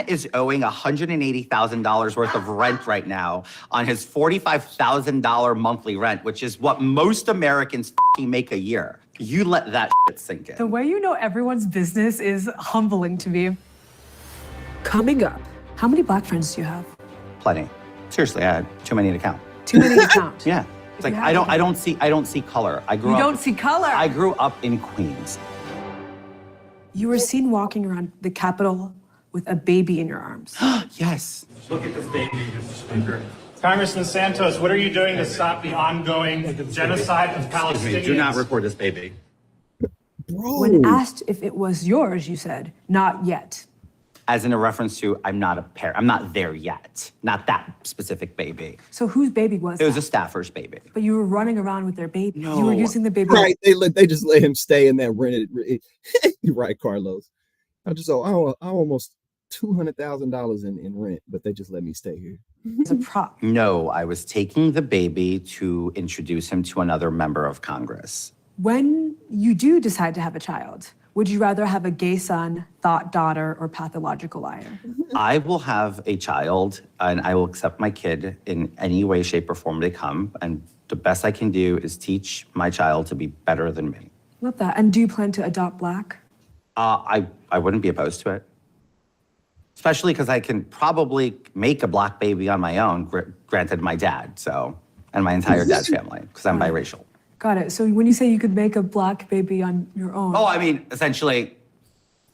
Speaker 6: is owing $180,000 worth of rent right now on his $45,000 monthly rent, which is what most Americans f***ing make a year. You let that shit sink in.
Speaker 11: The way you know everyone's business is humbling to me.
Speaker 10: Coming up,
Speaker 11: How many black friends do you have?
Speaker 6: Plenty. Seriously, I had too many to count.
Speaker 11: Too many to count.
Speaker 6: Yeah. It's like
Speaker 11: you
Speaker 6: I
Speaker 11: have
Speaker 6: don't see color. I
Speaker 11: You don't see color.
Speaker 6: I grew up in Queens.
Speaker 11: You were seen walking around the Capitol with a baby in your arms.
Speaker 6: Yes.
Speaker 12: Look at this baby, Mr. Speaker. Congressman Santos, what are you doing to stop the ongoing genocide of Palestinians?
Speaker 6: Do not record this baby.
Speaker 3: Bro.
Speaker 11: When asked if it was yours, you said, not yet.
Speaker 6: As in a reference to, I'm not a parent. I'm not there yet. Not that specific baby.
Speaker 11: So whose baby was
Speaker 6: It was
Speaker 11: that?
Speaker 6: a staffer's baby.
Speaker 11: But you were running around with their baby. You
Speaker 6: No.
Speaker 11: were using the baby.
Speaker 3: Right. They just let him stay in that rented. You're right, Carlos. I almost $200,000 in rent, but they just let me stay here.
Speaker 11: as a prop.
Speaker 6: No, I was taking the baby to introduce him to another member of Congress.
Speaker 11: When you do decide to have a child, would you rather have a gay son, thought daughter, or pathological liar?
Speaker 6: I will have a child and I will accept my kid in any way, shape, or form they come. And the best I can do is teach my child to be better than me.
Speaker 11: Love that. And do you plan to adopt black?
Speaker 6: I wouldn't be opposed to it. Especially because I can probably make a black baby on my own, granted my dad, and my entire dad's family, because I'm biracial.
Speaker 11: Got it. So when you say you could make a black baby on your own.
Speaker 6: Oh, I mean, essentially,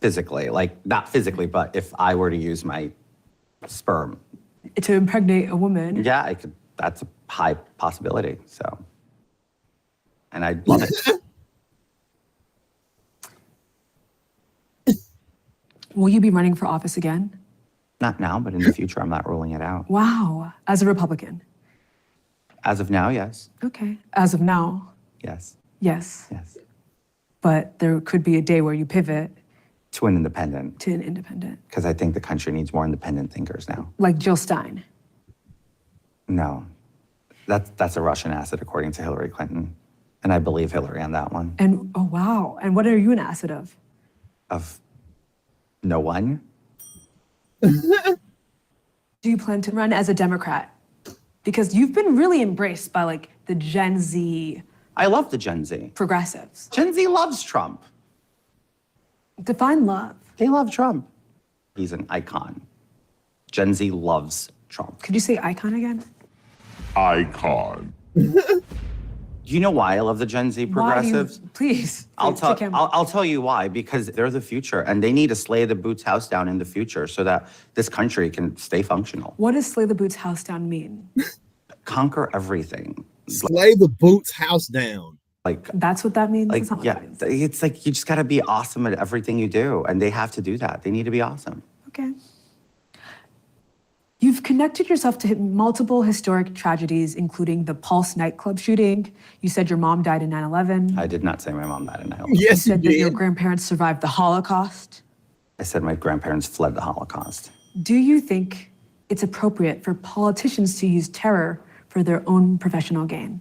Speaker 6: physically, like not physically, but if I were to use my sperm.
Speaker 11: To impregnate a woman.
Speaker 6: Yeah, I could, that's a high possibility, so. And I'd love it.
Speaker 11: Will you be running for office again?
Speaker 6: Not now, but in the future, I'm not ruling it out.
Speaker 11: Wow. As a Republican.
Speaker 6: As of now, yes.
Speaker 11: Okay. As of now,
Speaker 6: Yes.
Speaker 11: yes.
Speaker 6: Yes.
Speaker 11: But there could be a day where you pivot
Speaker 6: To an independent,
Speaker 11: to an independent,
Speaker 6: because I think the country needs more independent thinkers now.
Speaker 11: like Jill Stein.
Speaker 6: No, that's a Russian asset, according to Hillary Clinton. And I believe Hillary on that one.
Speaker 11: And oh, wow. And what are you an asset of?
Speaker 6: Of no one.
Speaker 11: Do you plan to run as a Democrat? Because you've been really embraced by like the Gen Z
Speaker 6: I love the Gen Z.
Speaker 11: progressives.
Speaker 6: Gen Z loves Trump.
Speaker 11: Define love.
Speaker 6: They love Trump. He's an icon. Gen Z loves Trump.
Speaker 11: Could you say icon again?
Speaker 13: Icon.
Speaker 6: Do you know why I love the Gen Z progressives?
Speaker 11: Please.
Speaker 6: I'll
Speaker 11: to
Speaker 6: tell
Speaker 11: camera.
Speaker 6: I'll tell you why, because they're the future and they need to slay the boots house down in the future so that this country can stay functional.
Speaker 11: What does slay the boots house down mean?
Speaker 6: Conquer everything.
Speaker 3: Slay the boots house down.
Speaker 6: Like
Speaker 11: That's what that means?
Speaker 6: like
Speaker 11: That's not what
Speaker 6: yeah,
Speaker 11: that means.
Speaker 6: it's like you just got to be awesome at everything you do and they have to do that. They need to be awesome.
Speaker 11: Okay. You've connected yourself to multiple historic tragedies, including the Pulse nightclub shooting. You said your mom died in 9/11.
Speaker 6: I did not say my mom died in hell.
Speaker 11: You
Speaker 3: Yes, you
Speaker 11: said that your
Speaker 3: did.
Speaker 11: grandparents survived the Holocaust.
Speaker 6: I said my grandparents fled the Holocaust.
Speaker 11: Do you think it's appropriate for politicians to use terror for their own professional gain?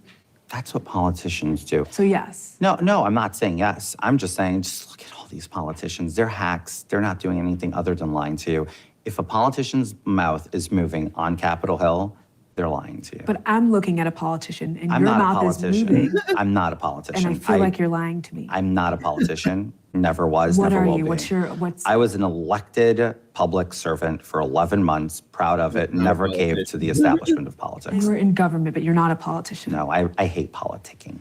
Speaker 6: That's what politicians do.
Speaker 11: So yes.
Speaker 6: No, I'm not saying yes. I'm just saying, just look at all these politicians. They're hacks. They're not doing anything other than lying to you. If a politician's mouth is moving on Capitol Hill, they're lying to you.
Speaker 11: But I'm looking at a politician and
Speaker 6: I'm
Speaker 11: your
Speaker 6: not a
Speaker 11: mouth is
Speaker 6: politician.
Speaker 11: moving.
Speaker 6: I'm not a politician.
Speaker 11: And I feel like you're lying to me.
Speaker 6: I'm not a politician. Never was,
Speaker 11: What
Speaker 6: never
Speaker 11: are
Speaker 6: will
Speaker 11: you?
Speaker 6: be. I was an elected public servant for 11 months, proud of it, never caved to the establishment of politics.
Speaker 11: You were in government, but you're not a politician.
Speaker 6: No, I hate politicking.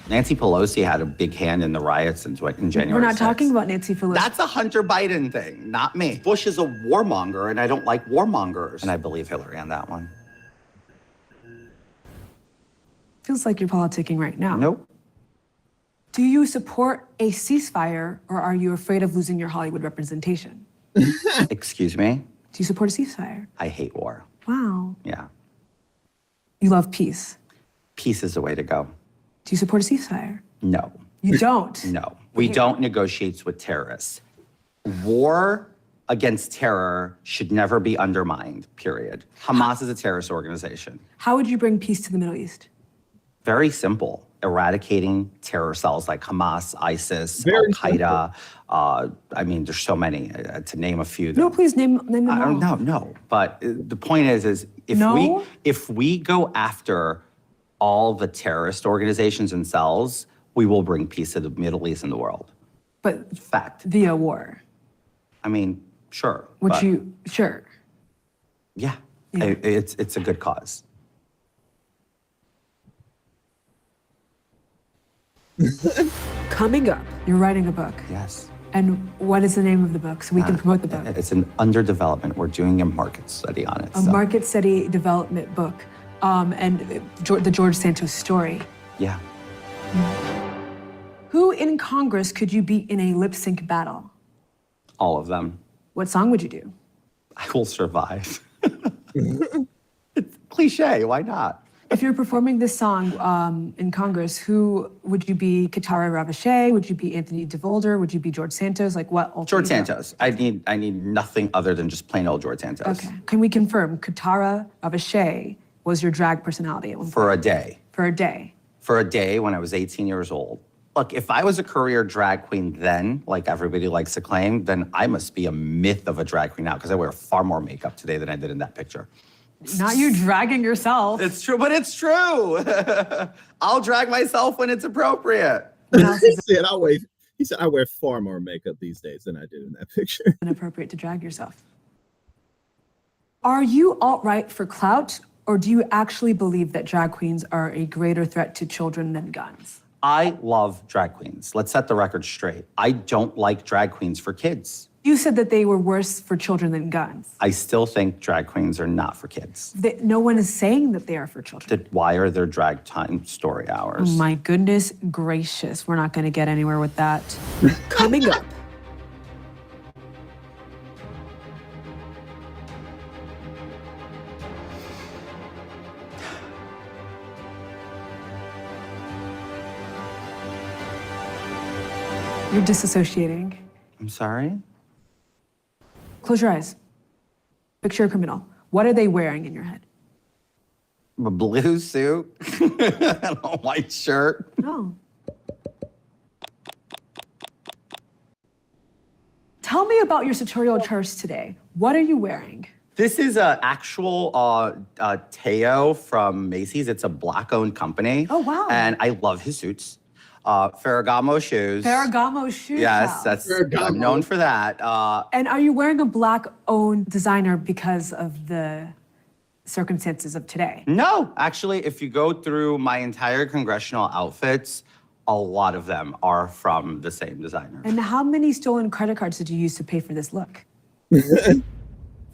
Speaker 6: Nancy Pelosi had a big hand in the riots in January
Speaker 11: We're not
Speaker 6: 6th.
Speaker 11: talking about Nancy Pelosi.
Speaker 6: That's a Hunter Biden thing, not me. Bush is a warmonger, and I don't like warmongers. And I believe Hillary on that one.
Speaker 11: Feels like you're politicking right now.
Speaker 6: Nope.
Speaker 11: Do you support a ceasefire or are you afraid of losing your Hollywood representation?
Speaker 6: Excuse me?
Speaker 11: Do you support a ceasefire?
Speaker 6: I hate war.
Speaker 11: Wow.
Speaker 6: Yeah.
Speaker 11: You love peace.
Speaker 6: Peace is the way to go.
Speaker 11: Do you support a ceasefire?
Speaker 6: No.
Speaker 11: You don't.
Speaker 6: No. We don't negotiate with terrorists. War against terror should never be undermined, period. Hamas is a terrorist organization.
Speaker 11: How would you bring peace to the Middle East?
Speaker 6: Very simple. eradicating terror cells like Hamas, ISIS,
Speaker 3: Very
Speaker 6: Al-Qaeda. I mean, there's so many, to name a few.
Speaker 11: No, please name them
Speaker 6: I
Speaker 11: all.
Speaker 6: don't know. But the point is
Speaker 11: No?
Speaker 6: if we go after all the terrorist organizations and cells, we will bring peace to the Middle East and the world.
Speaker 11: But
Speaker 6: Fact.
Speaker 11: via war,
Speaker 6: I mean, sure.
Speaker 11: which
Speaker 6: but
Speaker 11: sure.
Speaker 6: Yeah,
Speaker 11: Yeah.
Speaker 6: it's a good cause.
Speaker 10: Coming up,
Speaker 11: You're writing a book.
Speaker 6: Yes.
Speaker 11: And what is the name of the book so we can promote the book?
Speaker 6: It's an under development. We're doing a market study on it.
Speaker 11: A
Speaker 6: so,
Speaker 11: market study development book, and the George Santos story.
Speaker 6: Yeah.
Speaker 11: Who in Congress could you beat in a lip sync battle?
Speaker 6: All of them.
Speaker 11: What song would you do?
Speaker 6: I will survive. It's cliche. Why not?
Speaker 11: If you're performing this song in Congress, who would you be? Katara Ravashay? Would you be Anthony DeVolder? Would you be George Santos? Like what? alter
Speaker 6: George
Speaker 11: ego?
Speaker 6: Santos. I need nothing other than just plain old George Santos.
Speaker 11: Okay. Can we confirm Katara Ravashay was your drag personality at one point?
Speaker 6: For a day.
Speaker 11: For a day.
Speaker 6: For a day when I was 18 years old. Look, if I was a career drag queen then, like everybody likes to claim, then I must be a myth of a drag queen now because I wear far more makeup today than I did in that picture.
Speaker 11: Not you dragging yourself.
Speaker 6: It's true, but it's true. I'll drag myself when it's appropriate.
Speaker 3: He said I wear far more makeup these days than I did in that picture.
Speaker 11: Inappropriate to drag yourself. Are you alt-right for clout, or do you actually believe that drag queens are a greater threat to children than guns?
Speaker 6: I love drag queens. Let's set the record straight. I don't like drag queens for kids.
Speaker 11: You said that they were worse for children than guns.
Speaker 6: I still think drag queens are not for kids.
Speaker 11: No one is saying that they are for children.
Speaker 6: Why are there drag time story hours?
Speaker 11: Oh my goodness gracious, we're not going to get anywhere with that.
Speaker 10: coming up.
Speaker 11: You're disassociating.
Speaker 6: I'm sorry?
Speaker 11: Close your eyes. Picture a criminal. What are they wearing in your head?
Speaker 6: A blue suit and a white shirt.
Speaker 11: No. Tell me about your sartorial charge today. What are you wearing?
Speaker 6: This is an actual Teo from Macy's. It's a black-owned company.
Speaker 11: Oh, wow.
Speaker 6: And I love his suits. Ferragamo shoes.
Speaker 11: Ferragamo shoe
Speaker 6: Yes,
Speaker 11: house.
Speaker 6: that's I'm known for that.
Speaker 11: And are you wearing a black-owned designer because of the circumstances of today?
Speaker 6: No, actually, if you go through my entire congressional outfits, a lot of them are from the same designer.
Speaker 11: And how many stolen credit cards did you use to pay for this look?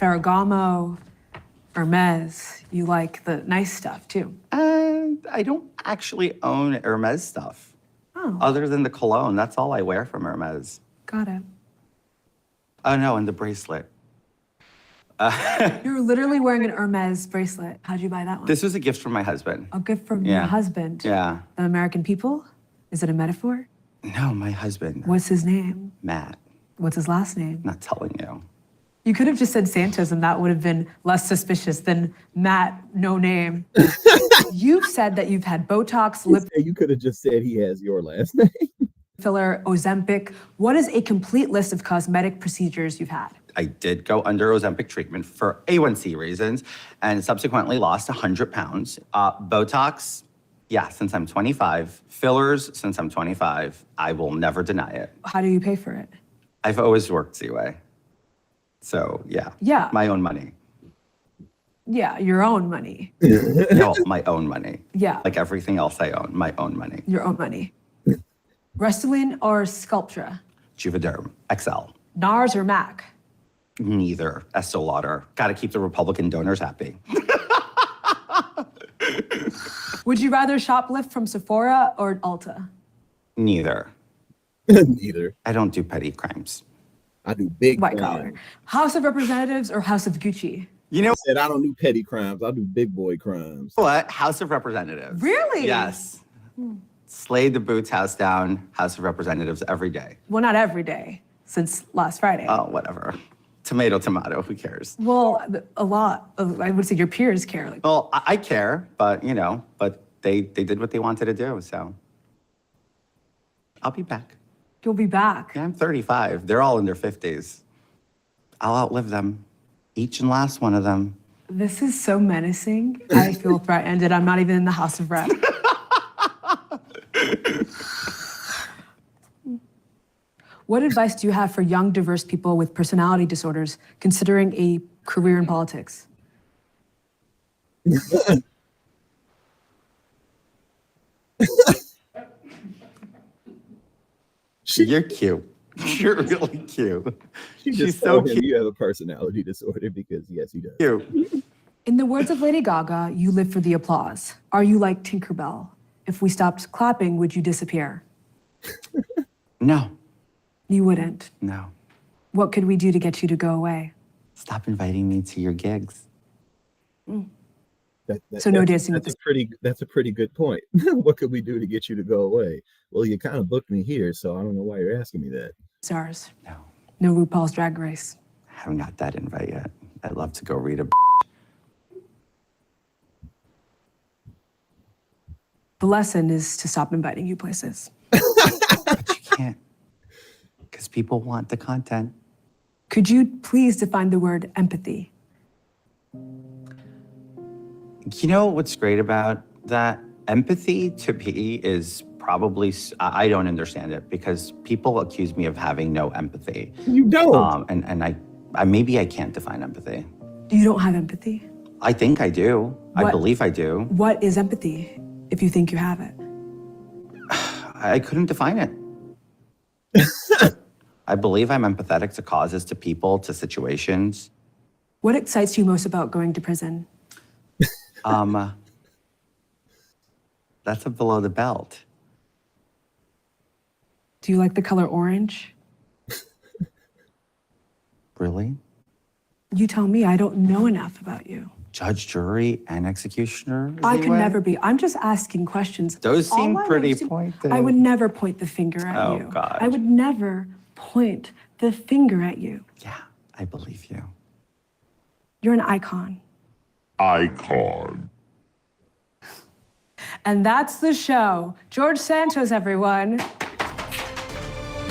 Speaker 11: Ferragamo, Hermes, you like the nice stuff too.
Speaker 6: And I don't actually own Hermes stuff.
Speaker 11: Oh,
Speaker 6: Other than the cologne, that's all I wear from Hermes.
Speaker 11: got it.
Speaker 6: Oh no, and the bracelet.
Speaker 11: You're literally wearing an Hermes bracelet. How'd you buy that one?
Speaker 6: This was a gift from my husband.
Speaker 11: A gift from your
Speaker 6: Yeah.
Speaker 11: husband.
Speaker 6: Yeah.
Speaker 11: The American people? Is it a metaphor?
Speaker 6: No, my husband.
Speaker 11: What's his name?
Speaker 6: Matt.
Speaker 11: What's his last name?
Speaker 6: Not telling you.
Speaker 11: You could have just said Santos and that would have been less suspicious than Matt, no name. You've said that you've had Botox, lip
Speaker 3: You could have just said he has your last name.
Speaker 11: filler, Ozempic. What is a complete list of cosmetic procedures you've had?
Speaker 6: I did go under Ozempic treatment for A1C reasons and subsequently lost 100 pounds. Botox, yeah, since I'm 25. Fillers, since I'm 25. I will never deny it.
Speaker 11: How do you pay for it?
Speaker 6: I've always worked Z-Way. So, yeah.
Speaker 11: Yeah.
Speaker 6: My own money.
Speaker 11: Yeah, your own money.
Speaker 6: No, my own money.
Speaker 11: Yeah,
Speaker 6: Like everything else I own, my own money.
Speaker 11: your own money. Restylane or Sculptra?
Speaker 6: Juvederm, XL.
Speaker 11: NARS or MAC?
Speaker 6: Neither. Estee Lauder. Got to keep the Republican donors happy.
Speaker 11: Would you rather shoplift from Sephora or Ulta?
Speaker 6: Neither.
Speaker 3: Neither.
Speaker 6: I don't do petty crimes.
Speaker 3: I do big
Speaker 11: White
Speaker 3: crimes.
Speaker 11: collar. House of Representatives or House of Gucci?
Speaker 6: You know
Speaker 3: I said I don't do petty crimes. I do big boy crimes.
Speaker 6: what? House of Representatives.
Speaker 11: Really?
Speaker 6: Yes. Slayed the Boots house down, House of Representatives every day.
Speaker 11: Well, not every day, since last Friday.
Speaker 6: Oh, whatever. Tomato, tomato, who cares?
Speaker 11: Well, a lot of, I would say your peers care. Like,
Speaker 6: Well, I care, but, but they did what they wanted to do. So I'll be back.
Speaker 11: You'll be back.
Speaker 6: Yeah, I'm 35. They're all in their 50s. I'll outlive them, each and last one of them.
Speaker 11: This is so menacing. I feel threatened, and I'm not even in the House of Reps. What advice do you have for young, diverse people with personality disorders considering a career in politics?
Speaker 6: You're cute. You're really cute.
Speaker 3: She's
Speaker 6: She's
Speaker 3: so
Speaker 6: so
Speaker 3: him,
Speaker 6: cute.
Speaker 3: you have a personality disorder because yes, he does.
Speaker 6: Cute.
Speaker 11: In the words of Lady Gaga, you live for the applause. Are you like Tinkerbell? If we stopped clapping, would you disappear?
Speaker 6: No,
Speaker 11: You wouldn't.
Speaker 6: no.
Speaker 11: What could we do to get you to go away?
Speaker 6: Stop inviting me to your gigs.
Speaker 11: So no dancing with
Speaker 3: That's a pretty good point. What could we do to get you to go away? Well, you kind of booked me here, so I don't know why you're asking me that.
Speaker 11: stars.
Speaker 6: No,
Speaker 11: No RuPaul's Drag Race.
Speaker 6: I haven't got that invite yet. I'd love to go read a.
Speaker 11: The lesson is to stop inviting you places.
Speaker 6: But you can't, because people want the content.
Speaker 11: Could you please define the word empathy?
Speaker 6: You know what's great about that? Empathy to me is probably, I don't understand it because people accuse me of having no empathy.
Speaker 3: You don't.
Speaker 6: And I maybe I can't define empathy.
Speaker 11: You don't have empathy?
Speaker 6: I think I do. I
Speaker 11: What-
Speaker 6: believe I do.
Speaker 11: What is empathy if you think you have it?
Speaker 6: I couldn't define it. I believe I'm empathetic to causes, to people, to situations.
Speaker 11: What excites you most about going to prison?
Speaker 6: That's a below the belt.
Speaker 11: Do you like the color orange?
Speaker 6: Really?
Speaker 11: You tell me, I don't know enough about you.
Speaker 6: Judge, jury, and executioner?
Speaker 11: I could
Speaker 6: anyway?
Speaker 11: never be. I'm just asking questions.
Speaker 6: Those
Speaker 11: All
Speaker 6: seem
Speaker 11: I
Speaker 6: pretty
Speaker 11: know is
Speaker 6: pointed.
Speaker 11: I would never point the finger at
Speaker 6: Oh,
Speaker 11: you.
Speaker 6: God.
Speaker 11: I would never point the finger at you.
Speaker 6: Yeah, I believe you.
Speaker 11: You're an icon.
Speaker 13: Icon.
Speaker 11: And that's the show. George Santos, everyone.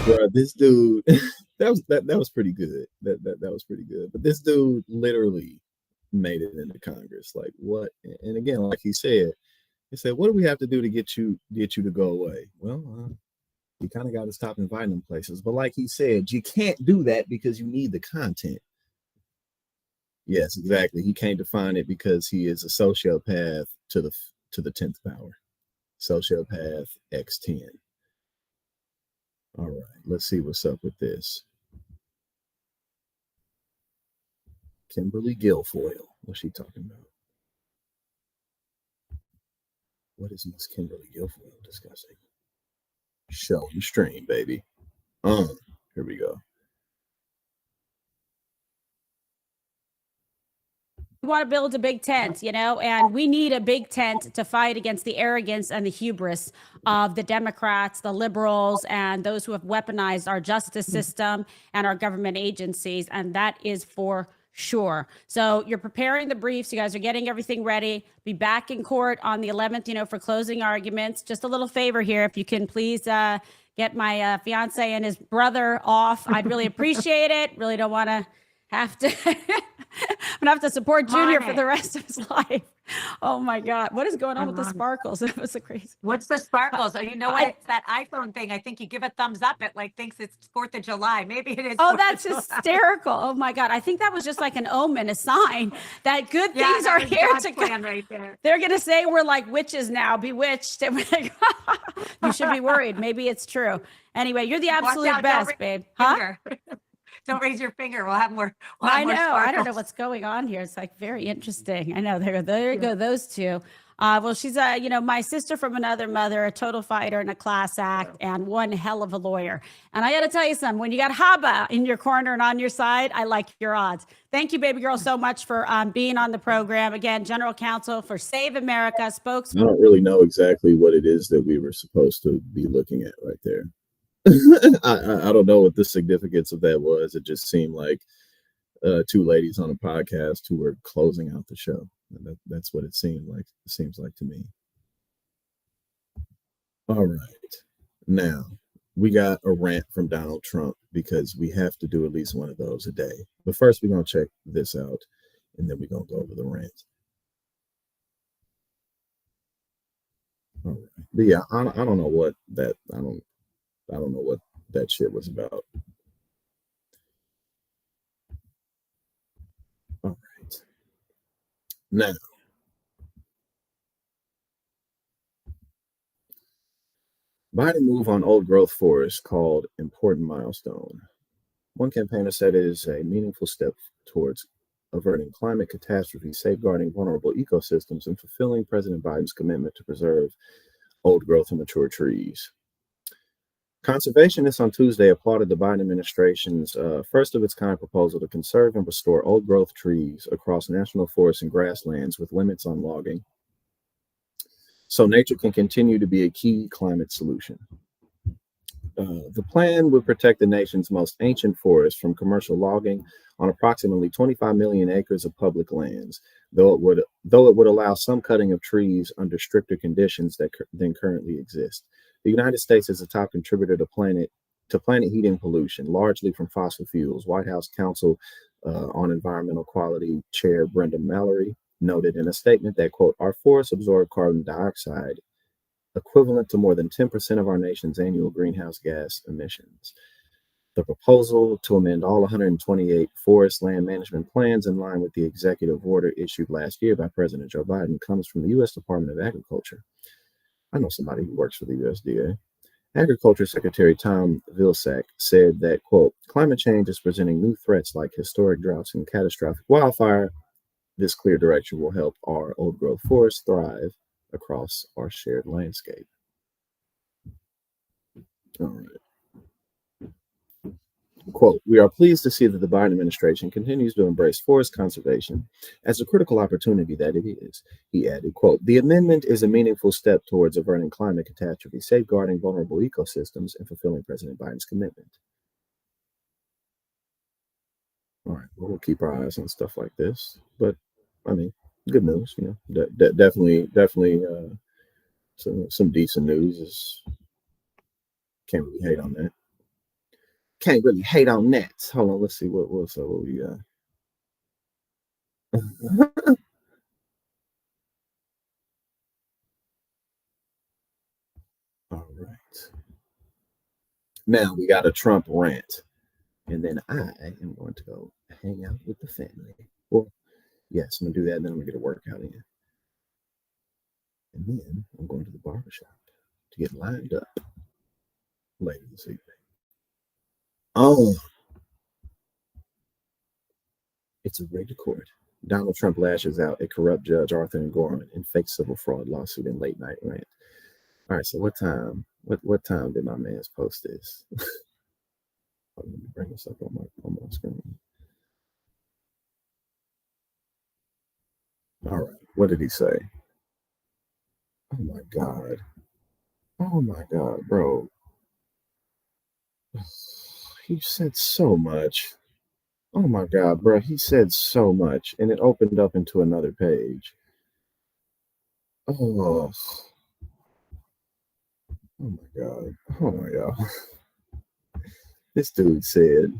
Speaker 3: Bruh, this dude, that was pretty good. That was pretty good. But this dude literally made it into Congress. Like what? And again, like he said, what do we have to do to get you to go away? Well, you kind of got to stop inviting them places. But like he said, you can't do that because you need the content. Yes, exactly. He can't define it because he is a sociopath to the 10th power. Sociopath X10. All right, let's see what's up with this. Kimberly Guilfoyle. What's she talking about? What is Miss Kimberly Guilfoyle discussing? Show and stream, baby. Here we go.
Speaker 14: We want to build a big tent, and we need a big tent to fight against the arrogance and the hubris of the Democrats, the liberals, and those who have weaponized our justice system and our government agencies. And that is for sure. So you're preparing the briefs. You guys are getting everything ready. Be back in court on the 11th, for closing arguments. Just a little favor here. If you can please get my fiance and his brother off, I'd really appreciate it. Really don't want to have to. I'm gonna have to support Junior for the rest of his life. Oh my God, what is going on with the sparkles? That was so crazy.
Speaker 15: What's the sparkles? Oh, you know what? It's that iPhone thing. I think you give a thumbs up. It thinks it's 4th of July. Maybe it is.
Speaker 14: Oh,
Speaker 15: 4th
Speaker 14: that's
Speaker 15: of July.
Speaker 14: hysterical. Oh my God. I think that was just like an omen, a sign that good
Speaker 15: Yeah,
Speaker 14: things
Speaker 15: that
Speaker 14: are
Speaker 15: was
Speaker 14: here
Speaker 15: God's
Speaker 14: to
Speaker 15: plan
Speaker 14: come.
Speaker 15: right there.
Speaker 14: They're going to say we're like witches now, bewitched. And we're like, you should be worried. Maybe it's true. Anyway, you're the
Speaker 15: Watch
Speaker 14: absolute
Speaker 15: out, don't
Speaker 14: best,
Speaker 15: raise
Speaker 14: babe.
Speaker 15: your
Speaker 14: Huh?
Speaker 15: finger. Don't raise your finger. We'll have more.
Speaker 14: I know. I don't know what's going on here. It's like very interesting. I know. There go those two. Well, she's my sister from another mother, a total fighter and a class act, and one hell of a lawyer. And I got to tell you something. When you got Haba in your corner and on your side, I like your odds. Thank you, baby girl, so much for being on the program. Again, General Counsel for Save America, spokesman.
Speaker 3: I don't really know exactly what it is that we were supposed to be looking at right there. I don't know what the significance of that was. It just seemed like two ladies on a podcast who were closing out the show. And that's what it seemed like. It seems like to me. All right. Now, we got a rant from Donald Trump because we have to do at least one of those a day. But first, we're going to check this out, and then we're going to go over the rant. All right. But yeah, I don't know what that I don't know what that shit was about. All right. Now, Biden move on old growth forest called important milestone. One campaigner said it is a meaningful step towards averting climate catastrophe, safeguarding vulnerable ecosystems, and fulfilling President Biden's commitment to preserve old growth and mature trees. Conservationists on Tuesday applauded the Biden administration's first of its kind proposal to conserve and restore old growth trees across national forests and grasslands with limits on logging, so nature can continue to be a key climate solution. The plan would protect the nation's most ancient forests from commercial logging on approximately 25 million acres of public lands, though it would allow some cutting of trees under stricter conditions than currently exist. The United States is a top contributor to planet heating pollution, largely from fossil fuels. White House Council on Environmental Quality Chair Brenda Mallory noted in a statement that, quote, our forests absorb carbon dioxide equivalent to more than 10% of our nation's annual greenhouse gas emissions. The proposal to amend all 128 forest land management plans in line with the executive order issued last year by President Joe Biden comes from the U.S. Department of Agriculture. I know somebody who works for the USDA. Agriculture Secretary Tom Vilsack said that, quote, climate change is presenting new threats like historic droughts and catastrophic wildfire. This clear direction will help our old growth forests thrive across our shared landscape. All right. Quote, we are pleased to see that the Biden administration continues to embrace forest conservation as a critical opportunity that it is. He added, quote, the amendment is a meaningful step towards averting climate catastrophe, safeguarding vulnerable ecosystems, and fulfilling President Biden's commitment. All right, well, we'll keep our eyes on stuff like this, but I mean, good news, you know, definitely some decent news. Is can't really hate on that. Can't really hate on that. Hold on, let's see what we got. All right. Now we got a Trump rant, and then I am going to go hang out with the family. Well, yes, I'm gonna do that, and then I'm gonna get a workout in. And then I'm going to the barbershop to get lined up later this evening. Oh, it's a rigged court. Donald Trump lashes out at corrupt Judge Arthur Engoron in fake civil fraud lawsuit and late night rant. All right, so what time did my man's post this? Let me bring this up on my screen. All right, what did he say? Oh my God, bro. He said so much. Oh my God, bro. He said so much, and it opened up into another page. Oh my God. Oh my God. This dude said,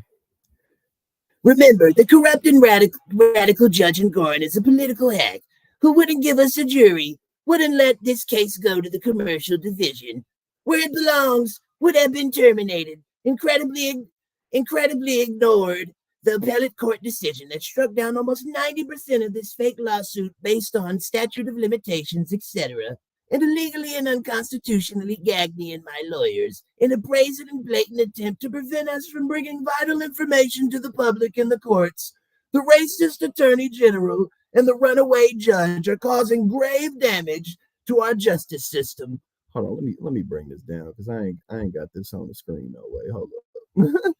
Speaker 16: remember, the corrupt and radical Judge Engoron is a political hack who wouldn't give us a jury, wouldn't let this case go to the commercial division. Where it belongs, would have been terminated, incredibly ignored the appellate court decision that struck down almost 90% of this fake lawsuit based on statute of limitations, etc., and illegally and unconstitutionally gagged me and my lawyers in a brazen and blatant attempt to prevent us from bringing vital information to the public and the courts. The racist attorney general and the runaway judge are causing grave damage to our justice system.
Speaker 3: Hold on, let me bring this down because I ain't got this on the screen no way. Hold up.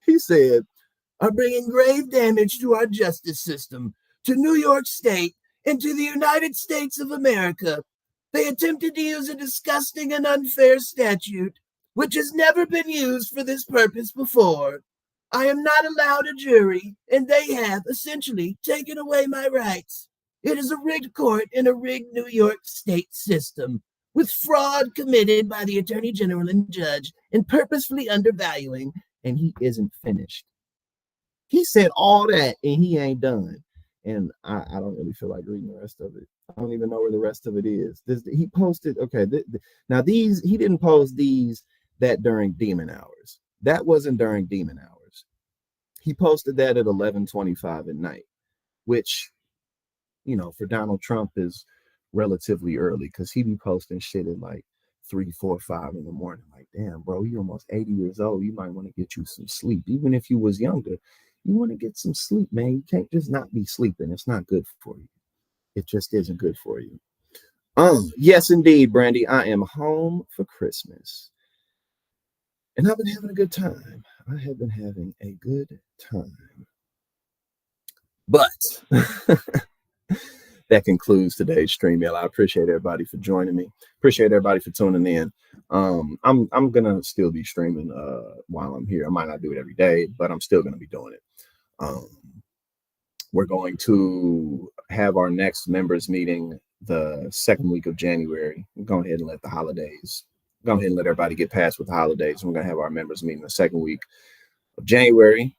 Speaker 3: He said,
Speaker 16: are bringing grave damage to our justice system, to New York State, and to the United States of America. They attempted to use a disgusting and unfair statute, which has never been used for this purpose before. I am not allowed a jury, and they have essentially taken away my rights. It is a rigged court in a rigged New York State system. with fraud committed by the Attorney General and judge and purposefully undervaluing, and he isn't finished. He said all that and he ain't done. And I don't really feel like reading the rest of it. I don't even know where the rest of it is. He posted, okay, now these, he didn't post these that during demon hours. That wasn't during demon hours. He posted that at 11:25 at night, which, you know, for Donald Trump is relatively early because he be posting shit at like 3, 4, 5 in the morning. Like, damn, bro, you're almost 80 years old. You might want to get you some sleep. Even if you was younger, you want to get some sleep, man. You can't just not be sleeping. It's not good for you. It just isn't good for you. Yes, indeed, Brandy. I am home for Christmas. And I've been having a good time. I have been having a good time. But that concludes today's stream, y'all. I appreciate everybody for joining me. Appreciate everybody for tuning in. I'm gonna still be streaming while I'm here. I might not do it every day, but I'm still gonna be doing it. We're going to have our next members meeting the second week of January. Go ahead and let the holidays, go ahead and let everybody get past with the holidays. We're gonna have our members meeting the second week of January,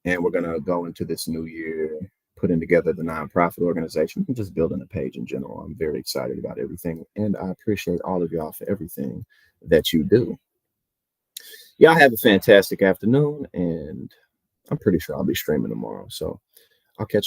Speaker 16: and we're gonna go into this new year putting together the nonprofit organization and just building a page in general. I'm very excited about everything, and I appreciate all of y'all for everything that you do. Y'all have a fantastic afternoon, and I'm pretty sure I'll be streaming tomorrow, so I'll catch